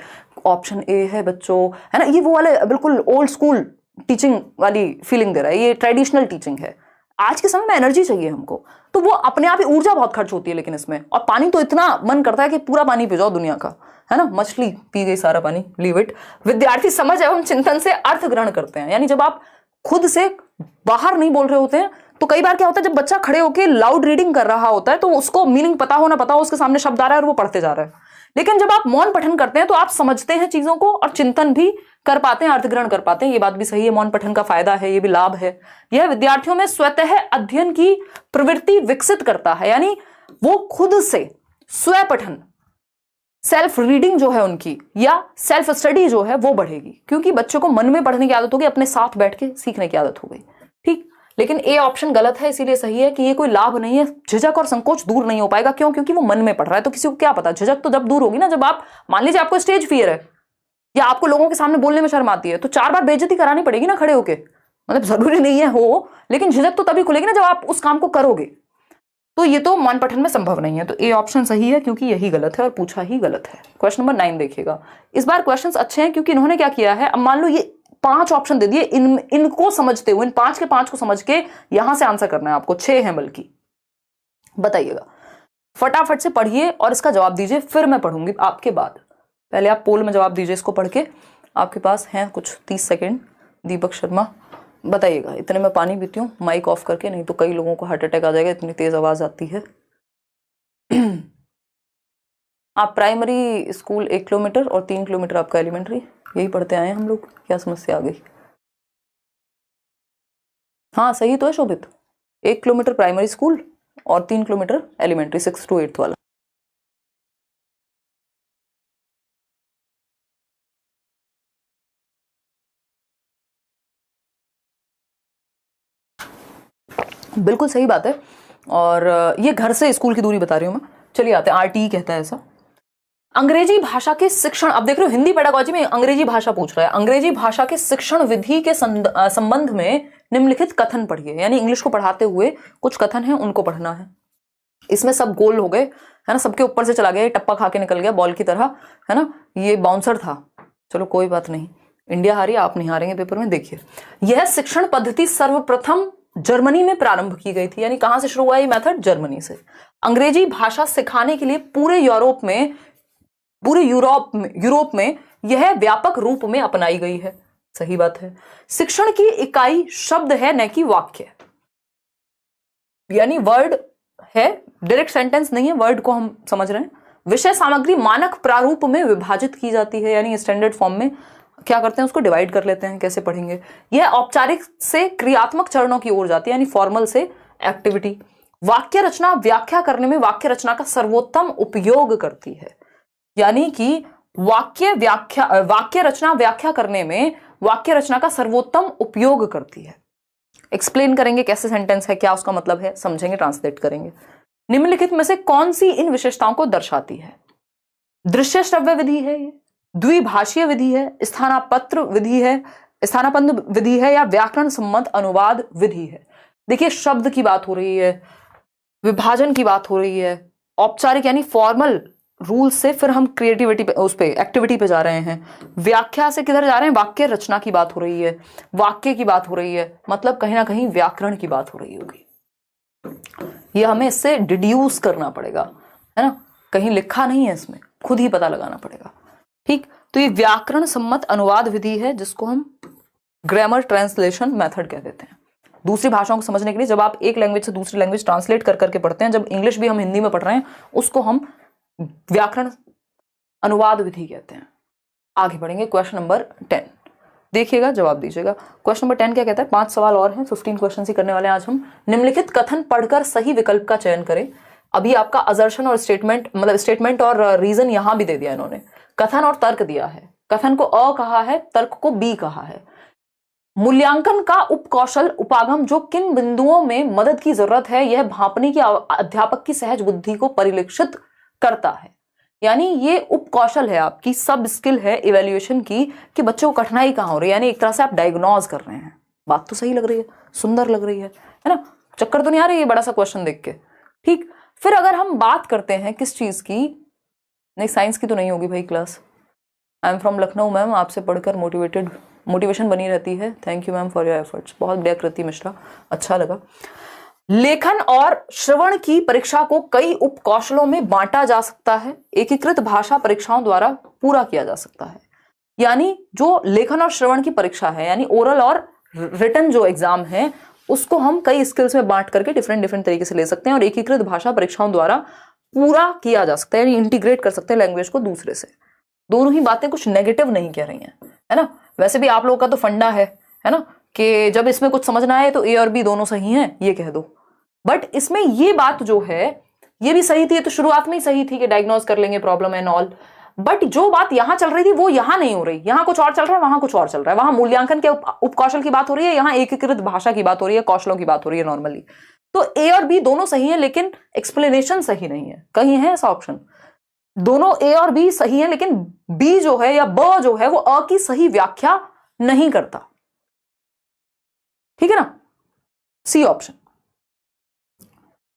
ऑप्शन ए है बच्चों, है ना। ये वो वाले बिल्कुल ओल्ड स्कूल टीचिंग वाली फीलिंग दे रहा है, ये ट्रेडिशनल टीचिंग है। आज के समय में एनर्जी चाहिए हमको, तो वो अपने आप ही ऊर्जा बहुत खर्च होती है लेकिन इसमें। और पानी तो इतना मन करता है कि पूरा पानी पी जाओ दुनिया का, है ना। मछली पी गई सारा पानी, लीव इट। विद्यार्थी समझ एवं चिंतन से अर्थ ग्रहण करते हैं, यानी जब आप खुद से बाहर नहीं बोल रहे होते हैं तो कई बार क्या होता है, जब बच्चा खड़े होकर लाउड रीडिंग कर रहा होता है तो उसको मीनिंग पता हो ना पता हो, उसके सामने शब्द आ रहा है और वो पढ़ते जा रहा है। लेकिन जब आप मौन पठन करते हैं तो आप समझते हैं चीजों को और चिंतन भी कर पाते हैं, अर्थ ग्रहण कर पाते हैं। ये बात भी सही है, मौन पठन का फायदा है, ये भी लाभ है। यह विद्यार्थियों में स्वतः अध्ययन की प्रवृत्ति विकसित करता है, यानी वो खुद से स्व पठन, सेल्फ रीडिंग जो है उनकी, या सेल्फ स्टडी जो है वो बढ़ेगी, क्योंकि बच्चों को मन में पढ़ने की आदत होगी, अपने साथ बैठ के सीखने की आदत हो गई। ठीक, लेकिन ए ऑप्शन गलत है, इसीलिए सही है कि ये कोई लाभ नहीं है। झिझक और संकोच दूर नहीं हो पाएगा। क्यों? क्योंकि वो मन में पढ़ रहा है। तो किसी को क्या पता, झिझक तो जब दूर होगी ना, जब आप, मान लीजिए आपको स्टेज फियर है या आपको लोगों के सामने बोलने में शर्म आती है, तो 4 बार बेइज्जती करानी पड़ेगी ना खड़े होके, मतलब जरूरी नहीं है हो, लेकिन झिझक तो तभी खुलेगी ना जब आप उस काम को करोगे। तो ये तो मौन पठन में संभव नहीं है। तो ए ऑप्शन सही है, क्योंकि यही गलत है और पूछा ही गलत है। क्वेश्चन नंबर 9 देखिएगा। इस बार क्वेश्चंस अच्छे हैं क्योंकि इन्होंने क्या किया है, अब मान लो ये 5 ऑप्शन दे दिए, इनको समझते हुए, इन 5 के 5 को समझ के यहां से आंसर करना है आपको। 6 हैं बल्कि। बताइएगा, फटाफट से पढ़िए और इसका जवाब दीजिए, फिर मैं पढ़ूंगी आपके बाद। पहले आप पोल में जवाब दीजिए इसको पढ़ के। आपके पास हैं कुछ 30 सेकेंड। दीपक शर्मा, बताइएगा। इतने में पानी पीती हूँ माइक ऑफ करके, नहीं तो कई लोगों को हार्ट अटैक आ जाएगा, इतनी तेज आवाज आती है। आप प्राइमरी स्कूल 1 किलोमीटर और 3 किलोमीटर आपका एलिमेंट्री, यही पढ़ते आए हैं हम लोग। क्या समस्या आ गई? हाँ सही तो है शोभित, 1 किलोमीटर प्राइमरी स्कूल और 3 किलोमीटर एलिमेंट्री, 6 to 8 वाला। बिल्कुल सही बात है। और ये घर से स्कूल की दूरी बता रही हूं मैं। चलिए आते हैं, आरटीई कहता है ऐसा। अंग्रेजी भाषा के शिक्षण, अब देख रहे हो हिंदी पेडागोजी में अंग्रेजी भाषा पूछ रहा है। अंग्रेजी भाषा के शिक्षण विधि के संबंध में निम्नलिखित कथन पढ़िए, यानी इंग्लिश को पढ़ाते हुए कुछ कथन है उनको पढ़ना है। इसमें सब गोल हो गए, है ना, सबके ऊपर से चला गया, टप्पा खा के निकल गया बॉल की तरह, है ना। ये बाउंसर था, चलो कोई बात नहीं, इंडिया हारी, आप नहीं हारेंगे पेपर में। देखिए, यह शिक्षण पद्धति सर्वप्रथम जर्मनी में प्रारंभ की गई थी, यानी कहां से शुरू हुआ ये मेथड? जर्मनी से। अंग्रेजी भाषा सिखाने के लिए पूरे यूरोप में पूरे यूरोप में यह व्यापक रूप में अपनाई गई है। सही बात है। शिक्षण की इकाई शब्द है न कि वाक्य, यानी वर्ड है, डायरेक्ट सेंटेंस नहीं है, वर्ड को हम समझ रहे हैं। विषय सामग्री मानक प्रारूप में विभाजित की जाती है, यानी स्टैंडर्ड फॉर्म में क्या करते हैं, उसको डिवाइड कर लेते हैं। कैसे पढ़ेंगे? यह औपचारिक से क्रियात्मक चरणों की ओर जाती है, यानी फॉर्मल से एक्टिविटी। वाक्य रचना व्याख्या करने में वाक्य रचना का सर्वोत्तम उपयोग करती है, यानी कि वाक्य रचना व्याख्या करने में वाक्य रचना का सर्वोत्तम उपयोग करती है। एक्सप्लेन करेंगे कैसे सेंटेंस है, क्या उसका मतलब है, समझेंगे, ट्रांसलेट करेंगे। निम्नलिखित में से कौन सी इन विशेषताओं को दर्शाती है? दृश्य श्रव्य विधि है, ये द्विभाषीय विधि है, स्थानापन्न विधि है, या व्याकरण सम्मत अनुवाद विधि है। देखिए, शब्द की बात हो रही है, विभाजन की बात हो रही है, औपचारिक यानी फॉर्मल रूल से फिर हम क्रिएटिविटी पे, उस पे एक्टिविटी पे जा रहे हैं। व्याख्या से किधर जा रहे हैं? वाक्य रचना की बात हो रही है, वाक्य की बात हो रही है, मतलब कहीं ना कहीं व्याकरण की बात हो रही होगी। ये हमें इससे डिड्यूस करना पड़ेगा, है ना, कहीं लिखा नहीं है इसमें, खुद ही पता लगाना पड़ेगा। ठीक, तो ये व्याकरण सम्मत अनुवाद विधि है, जिसको हम ग्रामर ट्रांसलेशन मेथड कह देते हैं। दूसरी भाषाओं को समझने के लिए जब आप एक लैंग्वेज से दूसरी लैंग्वेज ट्रांसलेट कर करके पढ़ते हैं, जब इंग्लिश भी हम हिंदी में पढ़ रहे हैं, उसको हम व्याकरण अनुवाद विधि कहते हैं। आगे बढ़ेंगे, क्वेश्चन नंबर 10 देखिएगा, जवाब दीजिएगा। क्वेश्चन नंबर 10 क्या कहता है? 5 सवाल और हैं, 15 क्वेश्चन ही करने वाले हैं आज हम। निम्नलिखित कथन पढ़कर सही विकल्प का चयन करें। अभी आपका असर्शन और स्टेटमेंट, मतलब स्टेटमेंट और रीजन यहां भी दे दिया इन्होंने। कथन और तर्क दिया है, कथन को अ कहा है, तर्क को बी कहा है। मूल्यांकन का उपकौशल उपागम जो किन बिंदुओं में मदद की जरूरत है, यह भांपने की अध्यापक की सहज बुद्धि को परिलक्षित करता है। यानी ये उपकौशल है, आपकी सब स्किल है इवैल्यूएशन की, कि बच्चों को कठिनाई कहां हो रही है, यानी एक तरह से आप डायग्नोज कर रहे हैं। बात तो सही लग रही है, सुंदर लग रही है ना? चक्कर तो नहीं आ रही है बड़ा सा क्वेश्चन देख के? ठीक, फिर अगर हम बात करते हैं किस चीज की, नहीं साइंस की तो नहीं होगी भाई class. I am from Lucknow ma'am, आपसे पढ़कर मोटिवेशन बनी रहती है। Thank you ma'am for your efforts. बहुत बढ़िया कृति मिश्रा, अच्छा लगा। लेखन और श्रवण की परीक्षा को कई उपकौशलों में बांटा जा सकता है, एकीकृत भाषा परीक्षाओं द्वारा पूरा किया जा सकता है। यानी जो लेखन और श्रवण की परीक्षा है, यानी ओरल और रिटन जो एग्जाम है, उसको हम कई स्किल्स में बांट करके डिफरेंट तरीके से ले सकते हैं, और एकीकृत भाषा परीक्षाओं द्वारा पूरा किया जा सकता है, यानी इंटीग्रेट कर सकते हैं लैंग्वेज को दूसरे से। दोनों ही बातें कुछ नेगेटिव नहीं कह रही हैं, है ना। वैसे भी आप लोगों का तो फंडा है ना, कि जब इसमें कुछ समझ ना आए तो ए और बी दोनों सही हैं, ये कह दो। बट इसमें ये बात जो है, ये भी सही थी, तो शुरुआत में ही सही थी कि डायग्नोज कर लेंगे प्रॉब्लम एंड ऑल। बट जो बात यहां चल रही थी वो यहां नहीं हो रही, यहां कुछ और चल रहा है, वहां कुछ और चल रहा है। वहां मूल्यांकन के उपकौशल की बात हो रही है, यहां एकीकृत भाषा की बात हो रही है, कौशलों की बात हो रही है नॉर्मली। तो ए और बी दोनों सही है, लेकिन एक्सप्लेनेशन सही नहीं है। कहीं है ऐसा ऑप्शन? दोनों ए और बी सही है, लेकिन बी जो है या ब जो है वो अ की सही व्याख्या नहीं करता। ठीक है ना, सी ऑप्शन।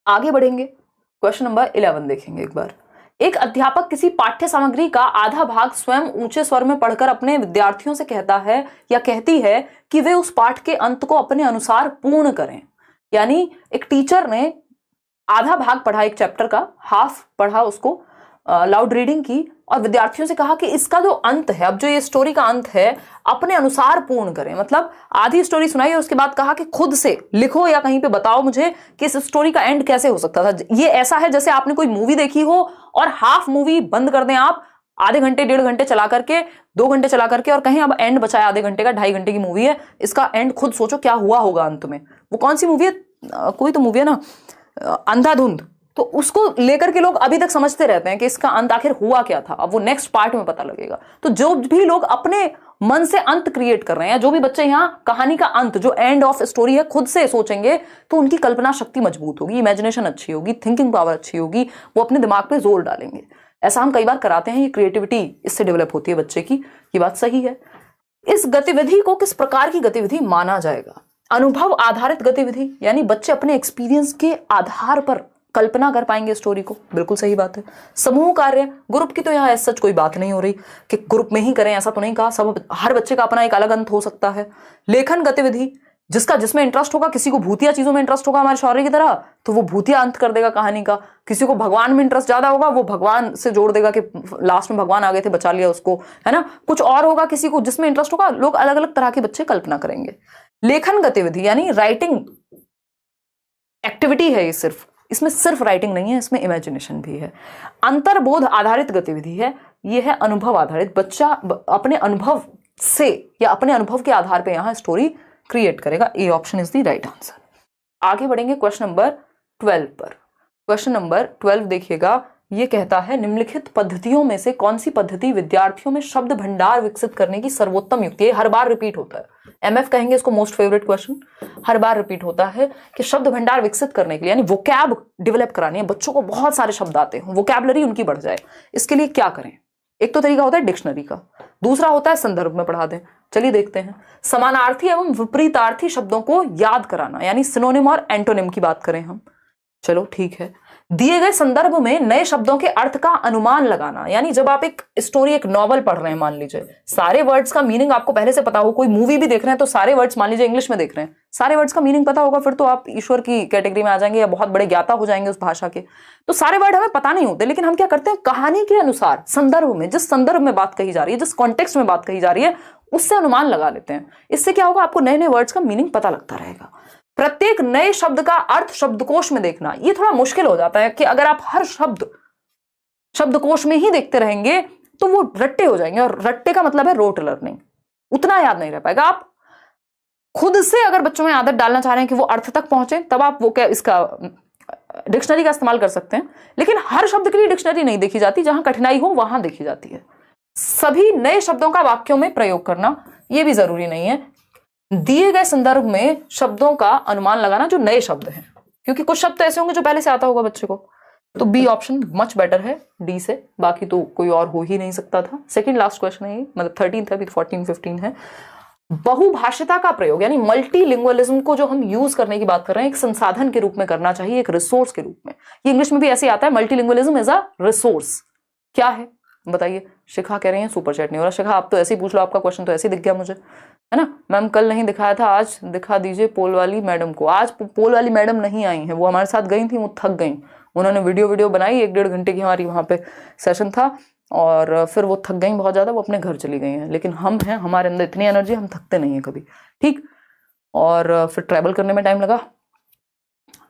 आगे बढ़ेंगे, क्वेश्चन नंबर 11 देखेंगे एक बार। एक अध्यापक किसी पाठ्य सामग्री का आधा भाग स्वयं ऊंचे स्वर में पढ़कर अपने विद्यार्थियों से कहता है या कहती है कि वे उस पाठ के अंत को अपने अनुसार पूर्ण करें। यानी एक टीचर ने आधा भाग पढ़ा, एक चैप्टर का हाफ पढ़ा, उसको लाउड रीडिंग की, और विद्यार्थियों से कहा कि इसका जो अंत है, अब जो ये स्टोरी का अंत है, अपने अनुसार पूर्ण करें। मतलब आधी स्टोरी सुनाई और उसके बाद कहा कि खुद से लिखो या कहीं पे बताओ मुझे कि इस स्टोरी का एंड कैसे हो सकता था। ये ऐसा है जैसे आपने कोई मूवी देखी हो और हाफ मूवी बंद कर दें आप, आधे घंटे 1.5 घंटे चला करके, 2 घंटे चला करके, और कहीं अब एंड बचाए आधे घंटे का, 2.5 घंटे की मूवी है, इसका एंड खुद सोचो क्या हुआ होगा अंत में। वो कौन सी मूवी है? कोई तो मूवी है ना, अंधाधुंध। तो उसको लेकर के लोग अभी तक समझते रहते हैं कि इसका अंत आखिर हुआ क्या था। अब वो नेक्स्ट पार्ट में पता लगेगा। तो जो भी लोग अपने मन से अंत क्रिएट कर रहे हैं, जो भी बच्चे यहाँ कहानी का अंत, जो एंड ऑफ स्टोरी है, खुद से सोचेंगे, तो उनकी कल्पना शक्ति मजबूत होगी, इमेजिनेशन अच्छी होगी, थिंकिंग पावर अच्छी होगी, वो अपने दिमाग पे जोर डालेंगे। ऐसा हम कई बार कराते हैं, ये क्रिएटिविटी इससे डेवलप होती है बच्चे की। ये बात सही है। इस गतिविधि को किस प्रकार की गतिविधि माना जाएगा? अनुभव आधारित गतिविधि, यानी बच्चे अपने एक्सपीरियंस के आधार पर कल्पना कर पाएंगे स्टोरी को। बिल्कुल सही बात है। समूह कार्य, ग्रुप की तो यहाँ सच कोई बात नहीं हो रही कि ग्रुप में ही करें, ऐसा तो नहीं कहा। सब हर बच्चे का अपना एक अलग अंत हो सकता है। लेखन गतिविधि, जिसका जिसमें इंटरेस्ट होगा, किसी को भूतिया चीजों में इंटरेस्ट होगा हमारे शौर्य की तरह, तो वो भूतिया अंत कर देगा कहानी का। किसी को भगवान में इंटरेस्ट ज्यादा होगा, वो भगवान से जोड़ देगा कि लास्ट में भगवान आ गए थे, बचा लिया उसको, है ना। कुछ और होगा, किसी को जिसमें इंटरेस्ट होगा, लोग अलग अलग तरह के बच्चे कल्पना करेंगे। लेखन गतिविधि यानी राइटिंग एक्टिविटी है ये, सिर्फ इसमें सिर्फ राइटिंग नहीं है, इसमें इमेजिनेशन भी है। अंतर्बोध आधारित गतिविधि है, ये है अनुभव आधारित। बच्चा अपने अनुभव से या अपने अनुभव के आधार पे यहां स्टोरी क्रिएट करेगा। A option is the right answer. आगे बढ़ेंगे क्वेश्चन नंबर 12 पर। क्वेश्चन नंबर 12 देखिएगा, ये कहता है निम्नलिखित पद्धतियों में से कौन सी पद्धति विद्यार्थियों में शब्द भंडार विकसित करने की सर्वोत्तम युक्ति है। हर बार रिपीट होता है, एमएफ कहेंगे इसको मोस्ट फेवरेट क्वेश्चन। हर बार रिपीट होता है कि शब्द भंडार विकसित करने के लिए यानी वोकैब डेवलप करानी है, बच्चों को बहुत सारे शब्द आते हैं, वोकैबलरी उनकी बढ़ जाए, इसके लिए क्या करें। एक तो तरीका होता है डिक्शनरी का, दूसरा होता है संदर्भ में पढ़ा दें। चलिए देखते हैं। समानार्थी एवं विपरीतार्थी शब्दों को याद कराना, यानी सिनोनिम और एंटोनिम की बात करें हम। चलो ठीक है। दिए गए संदर्भ में नए शब्दों के अर्थ का अनुमान लगाना, यानी जब आप एक स्टोरी, एक नॉवल पढ़ रहे हैं, मान लीजिए सारे वर्ड्स का मीनिंग आपको पहले से पता हो, कोई मूवी भी देख रहे हैं तो सारे वर्ड्स, मान लीजिए इंग्लिश में देख रहे हैं, सारे वर्ड्स का मीनिंग पता होगा, फिर तो आप ईश्वर की कैटेगरी में आ जाएंगे या बहुत बड़े ज्ञाता हो जाएंगे उस भाषा के। तो सारे वर्ड हमें पता नहीं होते, लेकिन हम क्या करते हैं, कहानी के अनुसार संदर्भ में, जिस संदर्भ में बात कही जा रही है, जिस कॉन्टेक्स्ट में बात कही जा रही है, उससे अनुमान लगा लेते हैं। इससे क्या होगा, आपको नए नए वर्ड्स का मीनिंग पता लगता रहेगा। प्रत्येक नए शब्द का अर्थ शब्दकोश में देखना, ये थोड़ा मुश्किल हो जाता है कि अगर आप हर शब्द शब्दकोश में ही देखते रहेंगे तो वो रट्टे हो जाएंगे, और रट्टे का मतलब है रोट लर्निंग, उतना याद नहीं रह पाएगा। आप खुद से अगर बच्चों में आदत डालना चाह रहे हैं कि वो अर्थ तक पहुंचे, तब आप वो क्या इसका डिक्शनरी का इस्तेमाल कर सकते हैं, लेकिन हर शब्द के लिए डिक्शनरी नहीं देखी जाती, जहां कठिनाई हो वहां देखी जाती है। सभी नए शब्दों का वाक्यों में प्रयोग करना, यह भी जरूरी नहीं है। दिए गए संदर्भ में शब्दों का अनुमान लगाना जो नए शब्द हैं, क्योंकि कुछ शब्द तो ऐसे होंगे जो पहले से आता होगा बच्चे को। तो बी ऑप्शन मच बेटर है डी से, बाकी तो कोई और हो ही नहीं सकता था। सेकंड लास्ट क्वेश्चन है ये, मतलब 13 है, अभी 14 15 है। बहुभाषिता का प्रयोग यानी मल्टीलिंगुअलिज्म को जो हम यूज करने की बात कर रहे हैं, एक संसाधन के रूप में करना चाहिए, एक रिसोर्स के रूप में। ये इंग्लिश में भी ऐसे आता है, मल्टीलिंगुअलिज्म इज अ रिसोर्स। क्या है बताइए। शिखा कह रही है सुपर चैट नहीं हो रहा। शिखा आप तो ऐसे ही पूछ लो, आपका क्वेश्चन तो ऐसे ही दिख गया मुझे, है ना। मैम कल नहीं दिखाया था, आज दिखा दीजिए पोल वाली मैडम को। आज पोल वाली मैडम नहीं आई है, वो हमारे साथ गई थी, वो थक गई। उन्होंने वीडियो बनाई, 1-1.5 घंटे की हमारी वहां पे सेशन था, और फिर वो थक गई बहुत ज्यादा, वो अपने घर चली गई हैं। लेकिन हम हैं, हमारे अंदर इतनी एनर्जी, हम थकते नहीं है कभी, ठीक। और फिर ट्रैवल करने में टाइम लगा।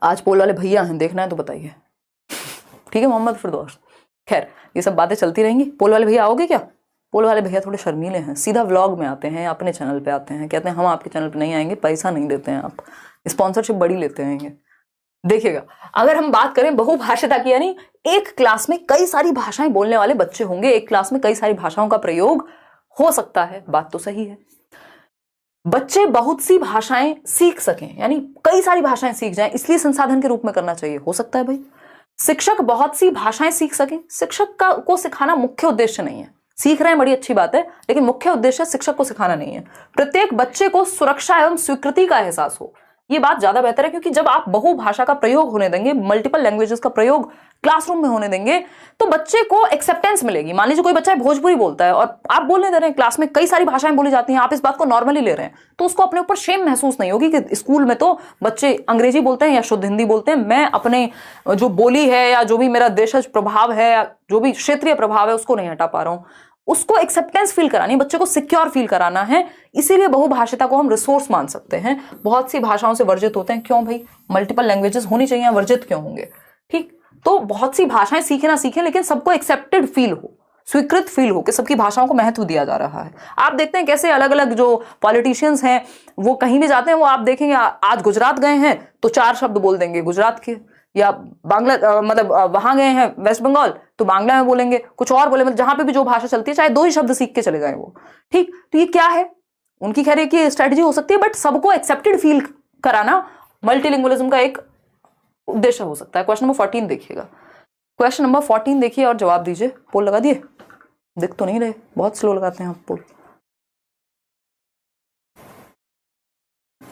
आज पोल वाले भैया हैं, देखना है तो बताइए, ठीक है मोहम्मद फिरदौस। खैर ये सब बातें चलती रहेंगी। पोल वाले भैया आओगे क्या? पोल वाले भैया थोड़े शर्मीले हैं, सीधा व्लॉग में आते हैं, अपने चैनल पे आते हैं, कहते हैं हम आपके चैनल पे नहीं आएंगे, पैसा नहीं देते हैं आप, स्पॉन्सरशिप बड़ी लेते हैं। देखिएगा, अगर हम बात करें बहुभाषिता की, यानी एक क्लास में कई सारी भाषाएं बोलने वाले बच्चे होंगे, एक क्लास में कई सारी भाषाओं का प्रयोग हो सकता है, बात तो सही है। बच्चे बहुत सी भाषाएं सीख सकें, यानी कई सारी भाषाएं सीख जाएं, इसलिए संसाधन के रूप में करना चाहिए, हो सकता है भाई। शिक्षक बहुत सी भाषाएं सीख सकें, शिक्षक को सिखाना मुख्य उद्देश्य नहीं है। सीख रहे हैं बड़ी अच्छी बात है, लेकिन मुख्य उद्देश्य शिक्षक को सिखाना नहीं है। प्रत्येक बच्चे को सुरक्षा एवं स्वीकृति का एहसास हो, ये बात ज्यादा बेहतर है, क्योंकि जब आप बहुभाषा का प्रयोग होने देंगे, मल्टीपल लैंग्वेजेस का प्रयोग क्लासरूम में होने देंगे, तो बच्चे को एक्सेप्टेंस मिलेगी। मान लीजिए कोई बच्चा भोजपुरी बोलता है और आप बोलने दे रहे हैं, क्लास में कई सारी भाषाएं बोली जाती हैं, आप इस बात को नॉर्मली ले रहे हैं, तो उसको अपने ऊपर शेम महसूस नहीं होगी कि स्कूल में तो बच्चे अंग्रेजी बोलते हैं या शुद्ध हिंदी बोलते हैं, मैं अपने जो बोली है या जो भी मेरा देशज प्रभाव है या जो भी क्षेत्रीय प्रभाव है उसको नहीं हटा पा रहा हूं। उसको एक्सेप्टेंस फील करानी, बच्चे को सिक्योर फील कराना है। इसीलिए बहुभाषिता को हम रिसोर्स मान सकते हैं। बहुत सी भाषाओं से वर्जित होते हैं, क्यों भाई? मल्टीपल लैंग्वेजेस होनी चाहिए, वर्जित क्यों होंगे? ठीक, तो बहुत सी भाषाएं सीखे ना सीखे, लेकिन सबको एक्सेप्टेड फील हो, स्वीकृत फील हो कि सबकी भाषाओं को महत्व दिया जा रहा है। आप देखते हैं कैसे अलग अलग जो पॉलिटिशियंस हैं वो कहीं भी जाते हैं, वो आप देखेंगे आज गुजरात गए हैं तो 4 शब्द बोल देंगे गुजरात के, या बांग्ला मतलब वहां गए हैं वेस्ट बंगाल तो बांग्ला में बोलेंगे, कुछ और बोले, मतलब जहां पे भी जो भाषा चलती है चाहे 2 ही शब्द सीख के चले गए वो, ठीक। तो ये क्या है, उनकी खैर की स्ट्रेटजी हो सकती है, बट सबको एक्सेप्टेड फील कराना मल्टीलिंगुअलिज्म का एक उद्देश्य हो सकता है। क्वेश्चन नंबर 14 देखिएगा, क्वेश्चन नंबर 14 देखिए और जवाब दीजिए। पोल लगा दिए? दिख तो नहीं रहे, बहुत स्लो लगाते हैं आप पोल।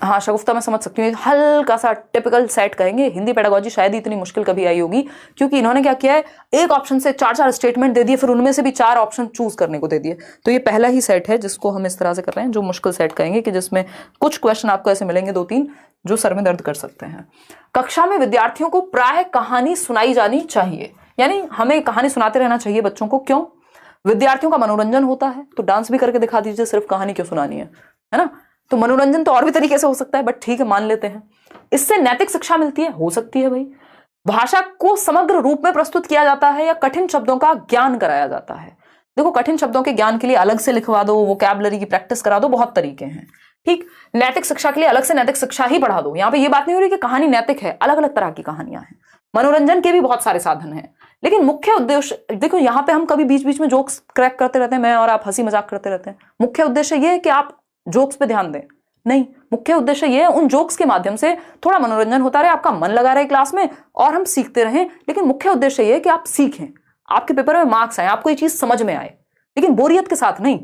हाँ शगुफ्ता मैं समझ सकती हूँ, हल्का सा टिपिकल सेट कहेंगे। हिंदी पेडागोजी शायद ही इतनी मुश्किल कभी आई होगी, क्योंकि इन्होंने क्या किया है, एक ऑप्शन से 4-4 स्टेटमेंट दे दिए, फिर उनमें से भी 4 ऑप्शन चूज करने को दे दिए। तो ये पहला ही सेट है जिसको हम इस तरह से कर रहे हैं, जो मुश्किल सेट कहेंगे, कि जिसमें कुछ क्वेश्चन आपको ऐसे मिलेंगे 2-3 जो सर में दर्द कर सकते हैं। कक्षा में विद्यार्थियों को प्राय कहानी सुनाई जानी चाहिए, यानी हमें कहानी सुनाते रहना चाहिए बच्चों को। क्यों? विद्यार्थियों का मनोरंजन होता है, तो डांस भी करके दिखा दीजिए, सिर्फ कहानी क्यों सुनानी है ना। तो मनोरंजन तो और भी तरीके से हो सकता है, बट ठीक है मान लेते हैं। इससे नैतिक शिक्षा मिलती है, हो सकती है भाई। भाषा को समग्र रूप में प्रस्तुत किया जाता है या कठिन शब्दों का ज्ञान कराया जाता है। देखो कठिन शब्दों के ज्ञान के लिए अलग से लिखवा दो, वोकैबुलरी की प्रैक्टिस करा दो, बहुत तरीके हैं। ठीक, नैतिक शिक्षा के लिए अलग से नैतिक शिक्षा ही पढ़ा दो। यहाँ पे ये बात नहीं हो रही कि कहानी नैतिक है, अलग अलग तरह की कहानियां हैं। मनोरंजन के भी बहुत सारे साधन हैं, लेकिन मुख्य उद्देश्य देखो, यहाँ पे हम कभी बीच बीच में जोक्स क्रैक करते रहते हैं, मैं और आप हंसी मजाक करते रहते हैं। मुख्य उद्देश्य ये है कि आप जोक्स पे ध्यान दें? नहीं, मुख्य उद्देश्य ये है उन जोक्स के माध्यम से थोड़ा मनोरंजन होता रहे, आपका मन लगा रहे क्लास में और हम सीखते रहें। लेकिन मुख्य उद्देश्य ये है कि आप सीखें, आपके पेपर में मार्क्स आए, आपको ये चीज समझ में आए, लेकिन बोरियत के साथ नहीं।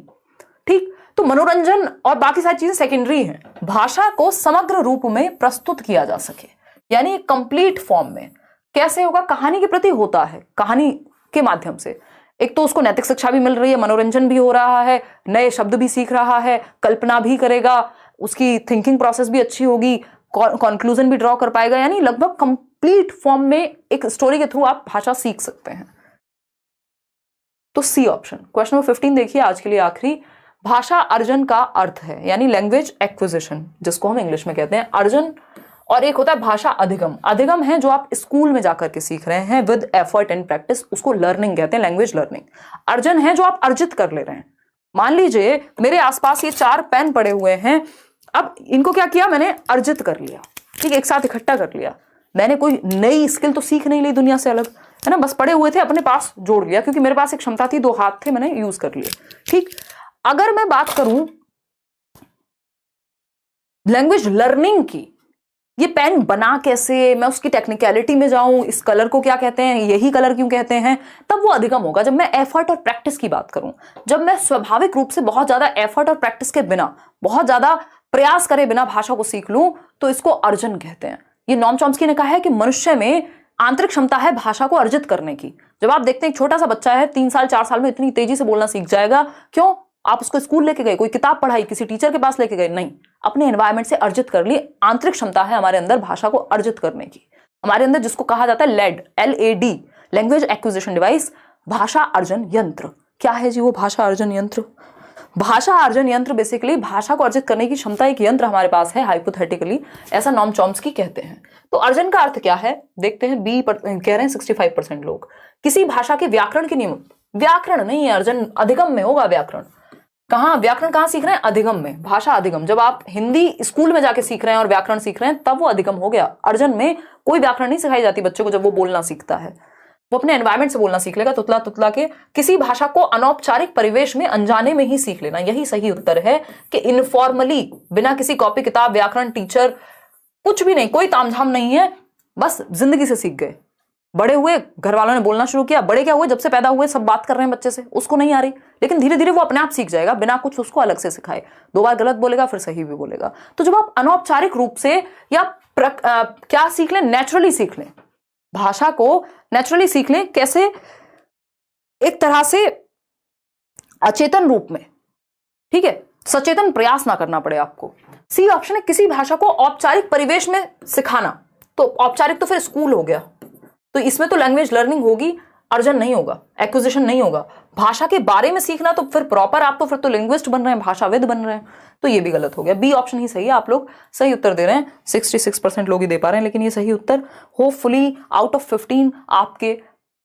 ठीक, तो मनोरंजन और बाकी सारी चीजें सेकेंडरी हैं। भाषा को समग्र रूप में प्रस्तुत किया जा सके, यानी कंप्लीट फॉर्म में। कैसे होगा? कहानी के प्रति होता है, कहानी के माध्यम से एक तो उसको नैतिक शिक्षा भी मिल रही है, मनोरंजन भी हो रहा है, नए शब्द भी सीख रहा है, कल्पना भी करेगा, उसकी थिंकिंग प्रोसेस भी अच्छी होगी, कंक्लूजन भी ड्रॉ कर पाएगा, यानी लगभग कंप्लीट फॉर्म में एक स्टोरी के थ्रू आप भाषा सीख सकते हैं। तो सी ऑप्शन। क्वेश्चन नंबर 15 देखिए, आज के लिए आखिरी। भाषा अर्जन का अर्थ है, यानी लैंग्वेज एक्विजिशन, जिसको हम इंग्लिश में कहते हैं अर्जन, और एक होता है भाषा अधिगम। अधिगम है जो आप स्कूल में जाकर के सीख रहे हैं विद एफर्ट एंड प्रैक्टिस, उसको लर्निंग कहते हैं, लैंग्वेज लर्निंग। अर्जन है जो आप अर्जित कर ले रहे हैं। मान लीजिए मेरे आसपास ये 4 पेन पड़े हुए हैं, अब इनको क्या किया मैंने? अर्जित कर लिया। ठीक, एक साथ इकट्ठा कर लिया। मैंने कोई नई स्किल तो सीख नहीं ली दुनिया से अलग, है ना, बस पड़े हुए थे, अपने पास जोड़ लिया, क्योंकि मेरे पास एक क्षमता थी, 2 हाथ थे, मैंने यूज कर लिए। ठीक, अगर मैं बात करूं लैंग्वेज लर्निंग की, ये पेन बना कैसे, मैं उसकी टेक्निकलिटी में जाऊं, इस कलर को क्या कहते हैं, यही कलर क्यों कहते हैं, तब वो अधिगम होगा। जब मैं एफर्ट और प्रैक्टिस की बात करूं, जब मैं स्वाभाविक रूप से बहुत ज्यादा एफर्ट और प्रैक्टिस के बिना, बहुत ज्यादा प्रयास करे बिना भाषा को सीख लूं, तो इसको अर्जन कहते हैं। ये नॉम चॉम्स्की ने कहा है कि मनुष्य में आंतरिक क्षमता है भाषा को अर्जित करने की। जब आप देखते हैं एक छोटा सा बच्चा है, 3 साल 4 साल में इतनी तेजी से बोलना सीख जाएगा, क्यों? आप उसको स्कूल लेके गए, कोई किताब पढ़ाई, किसी टीचर के पास लेके गए? नहीं, अपने एनवायरमेंट से अर्जित कर ली। आंतरिक क्षमता है हमारे अंदर भाषा को अर्जित करने की, हमारे अंदर, जिसको कहा जाता है LAD, LAD, language acquisition device, भाषा अर्जन यंत्र। क्या है जी वो भाषा अर्जन यंत्र? भाषा अर्जन यंत्र बेसिकली भाषा को अर्जित करने की क्षमता, एक यंत्र हमारे पास है हाइपोथेटिकली, ऐसा नॉम चॉम्स्की कहते हैं। तो अर्जन का अर्थ क्या है देखते हैं। बी कह रहे हैं 65% लोग। किसी भाषा के व्याकरण के नियम, व्याकरण नहीं है अर्जन, अधिगम में होगा व्याकरण। कहाँ व्याकरण कहाँ सीख रहे हैं? अधिगम में, भाषा अधिगम। जब आप हिंदी स्कूल में जाके सीख रहे हैं और व्याकरण सीख रहे हैं, तब वो अधिगम हो गया। अर्जन में कोई व्याकरण नहीं सिखाई जाती बच्चों को। जब वो बोलना सीखता है, वो अपने एनवायरमेंट से बोलना सीख लेगा, तुतला तुतला के। किसी भाषा को अनौपचारिक परिवेश में, अनजाने में ही सीख लेना, यही सही उत्तर है कि इनफॉर्मली, बिना किसी कॉपी किताब, व्याकरण, टीचर, कुछ भी नहीं, कोई तामझाम नहीं है, बस जिंदगी से सीख गए। बड़े हुए, घर वालों ने बोलना शुरू किया, बड़े क्या हुए, जब से पैदा हुए सब बात कर रहे हैं बच्चे से, उसको नहीं आ रही, लेकिन धीरे धीरे वो अपने आप सीख जाएगा, बिना कुछ उसको अलग से सिखाए। 2 बार गलत बोलेगा, फिर सही भी बोलेगा। तो जब आप अनौपचारिक रूप से या क्या सीख लें, नेचुरली सीख लें, भाषा को नेचुरली सीख लें। कैसे? एक तरह से अचेतन रूप में, ठीक है, सचेतन प्रयास ना करना पड़े आपको। सी ऑप्शन है, किसी भाषा को औपचारिक परिवेश में सिखाना। तो औपचारिक तो फिर स्कूल हो गया, तो इसमें तो लैंग्वेज लर्निंग होगी, अर्जन नहीं होगा, एक्विजिशन नहीं होगा। भाषा के बारे में सीखना तो फिर प्रॉपर, आप तो फिर तो लिंग्विस्ट बन रहे हैं, भाषाविद बन रहे हैं, तो ये भी गलत हो गया। बी ऑप्शन ही सही है। आप लोग सही उत्तर दे रहे हैं, 66% लोग ही दे पा रहे हैं, लेकिन ये सही उत्तर। होपफुली आउट ऑफ 15 आपके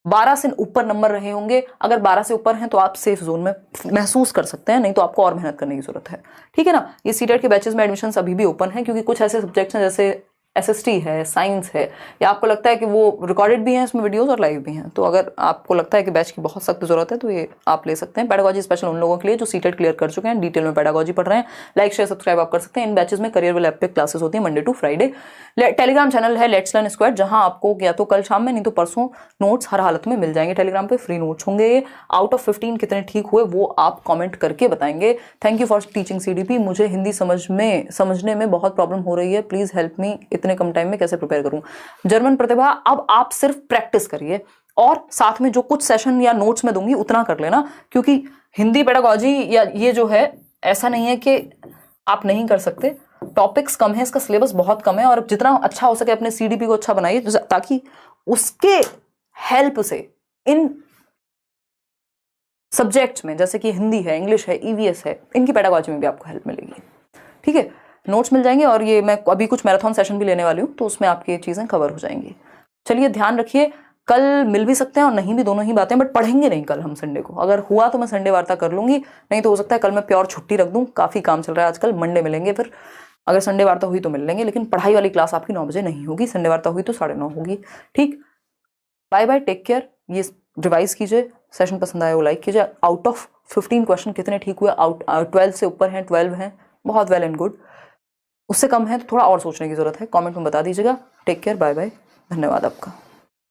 12 से ऊपर नंबर रहे होंगे। अगर 12 से ऊपर हैं तो आप सेफ जोन में महसूस कर सकते हैं, नहीं तो आपको और मेहनत करने की जरूरत है। ठीक है ना। ये सीटेट के बैचेस में एडमिशन अभी भी ओपन है, क्योंकि कुछ ऐसे सब्जेक्ट्स हैं जैसे SST है, साइंस है, या आपको लगता है कि वो रिकॉर्डेड भी हैं इसमें वीडियोस और लाइव भी हैं, तो अगर आपको लगता है कि बैच की बहुत सख्त जरूरत है तो ये आप ले सकते हैं। पेडागोजी स्पेशल उन लोगों के लिए जो सीटेट क्लियर कर चुके हैं, डिटेल में पेडागोजी पढ़ रहे हैं। लाइक शेयर सब्सक्राइब आप कर सकते हैं। इन बैचेस में करियर विल ऐप पे क्लासेस होती है Monday to Friday. Telegram channel है लेट्स लर्न स्क्वाड, जहां आपको या तो कल शाम में नहीं तो परसों नोट्स हर हालत में मिल जाएंगे। टेलीग्राम पे फ्री नोट्स होंगे। आउट ऑफ 15 कितने ठीक हुए वो आप कमेंट करके बताएंगे। Thank you for teaching CDP। मुझे हिंदी समझने में बहुत प्रॉब्लम हो रही है, प्लीज हेल्प मी। इतने कम टाइम में कैसे प्रिपेयर करूं? जर्मन प्रतिभा, अब आप सिर्फ प्रैक्टिस करिए और साथ में जो कुछ सेशन या नोट्स में दूंगी उतना कर लेना, क्योंकि हिंदी पेडागोजी या ये जो है ऐसा नहीं है कि आप नहीं कर सकते। टॉपिक्स कम है, इसका सिलेबस बहुत कम है, और जितना अच्छा हो सके अपने CDP को अच्छा बनाइए ताकि उसके हेल्प से इन सब्जेक्ट्स में, जैसे कि हिंदी है, इंग्लिश है, EVS है, इनकी पेडागोजी में भी आपको हेल्प मिलेगी। ठीक है, नोट्स मिल जाएंगे, और ये मैं अभी कुछ मैराथन सेशन भी लेने वाली हूँ, तो उसमें आपकी ये चीजें कवर हो जाएंगी। चलिए, ध्यान रखिए, कल मिल भी सकते हैं और नहीं भी, दोनों ही बातें, बट पढ़ेंगे नहीं कल हम संडे को। अगर हुआ तो मैं संडे वार्ता कर लूंगी, नहीं तो हो सकता है कल मैं प्योर छुट्टी रख दूं, काफी काम चल रहा है आजकल। मंडे मिलेंगे फिर, अगर संडे वार्ता हुई तो मिल लेंगे, लेकिन पढ़ाई वाली क्लास आपकी 9 बजे नहीं होगी। संडे वार्ता हुई तो 9:30 होगी। ठीक, बाय बाय, टेक केयर। ये रिवाइज कीजिए, सेशन पसंद आया वो लाइक कीजिए। आउट ऑफ 15 क्वेश्चन कितने ठीक हुए? 12 से ऊपर हैं, 12 हैं, बहुत वेल एंड गुड। उससे कम है तो थोड़ा और सोचने की जरूरत है, कमेंट में बता दीजिएगा। टेक केयर, बाय बाय, धन्यवाद आपका।